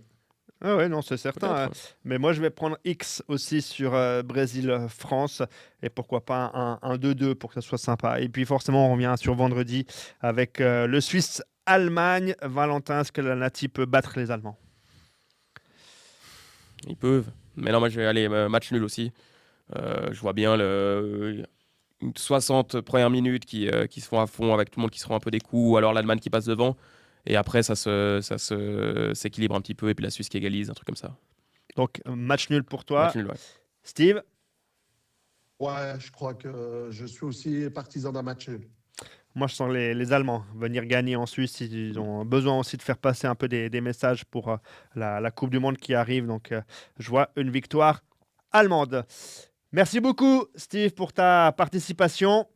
Speaker 2: Ah ouais, non, c'est certain. Mais moi, je vais prendre X aussi sur Brésil-France. Et pourquoi pas un 2-2 pour que ça soit sympa. Et puis forcément, on revient sur vendredi avec le Suisse-Allemagne. Valentin, est-ce que la Nati peut battre les Allemands?
Speaker 3: Ils peuvent. Mais non, moi, je vais aller match nul aussi. Je vois bien une 60 premières minutes qui se font à fond avec tout le monde qui se rend un peu des coups. Ou alors l'Allemagne qui passe devant. Et après, ça s'équilibre un petit peu. Et puis la Suisse qui égalise, un truc comme ça.
Speaker 2: Donc, match nul pour toi.
Speaker 3: Match nul, ouais.
Speaker 2: Steve?
Speaker 4: Ouais, je crois que je suis aussi partisan d'un match nul.
Speaker 2: Moi, je sens les Allemands venir gagner en Suisse. Ils ont besoin aussi de faire passer un peu des messages pour la Coupe du Monde qui arrive. Donc, je vois une victoire allemande. Merci beaucoup, Steve, pour ta participation.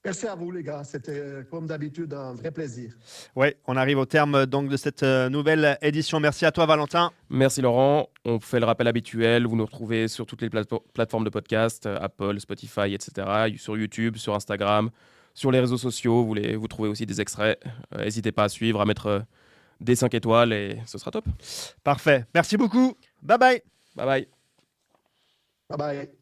Speaker 4: Merci à vous, les gars. C'était, comme d'habitude, un vrai plaisir.
Speaker 2: Oui, on arrive au terme donc, de cette nouvelle édition. Merci à toi, Valentin.
Speaker 3: Merci, Laurent. On fait le rappel habituel. Vous nous retrouvez sur toutes les plateformes de podcast, Apple, Spotify, etc. Sur YouTube, sur Instagram, sur les réseaux sociaux. Vous trouvez aussi des extraits. N'hésitez pas à suivre, à mettre des 5 étoiles et ce sera top.
Speaker 2: Parfait. Merci beaucoup. Bye bye.
Speaker 3: Bye bye.
Speaker 4: Bye bye.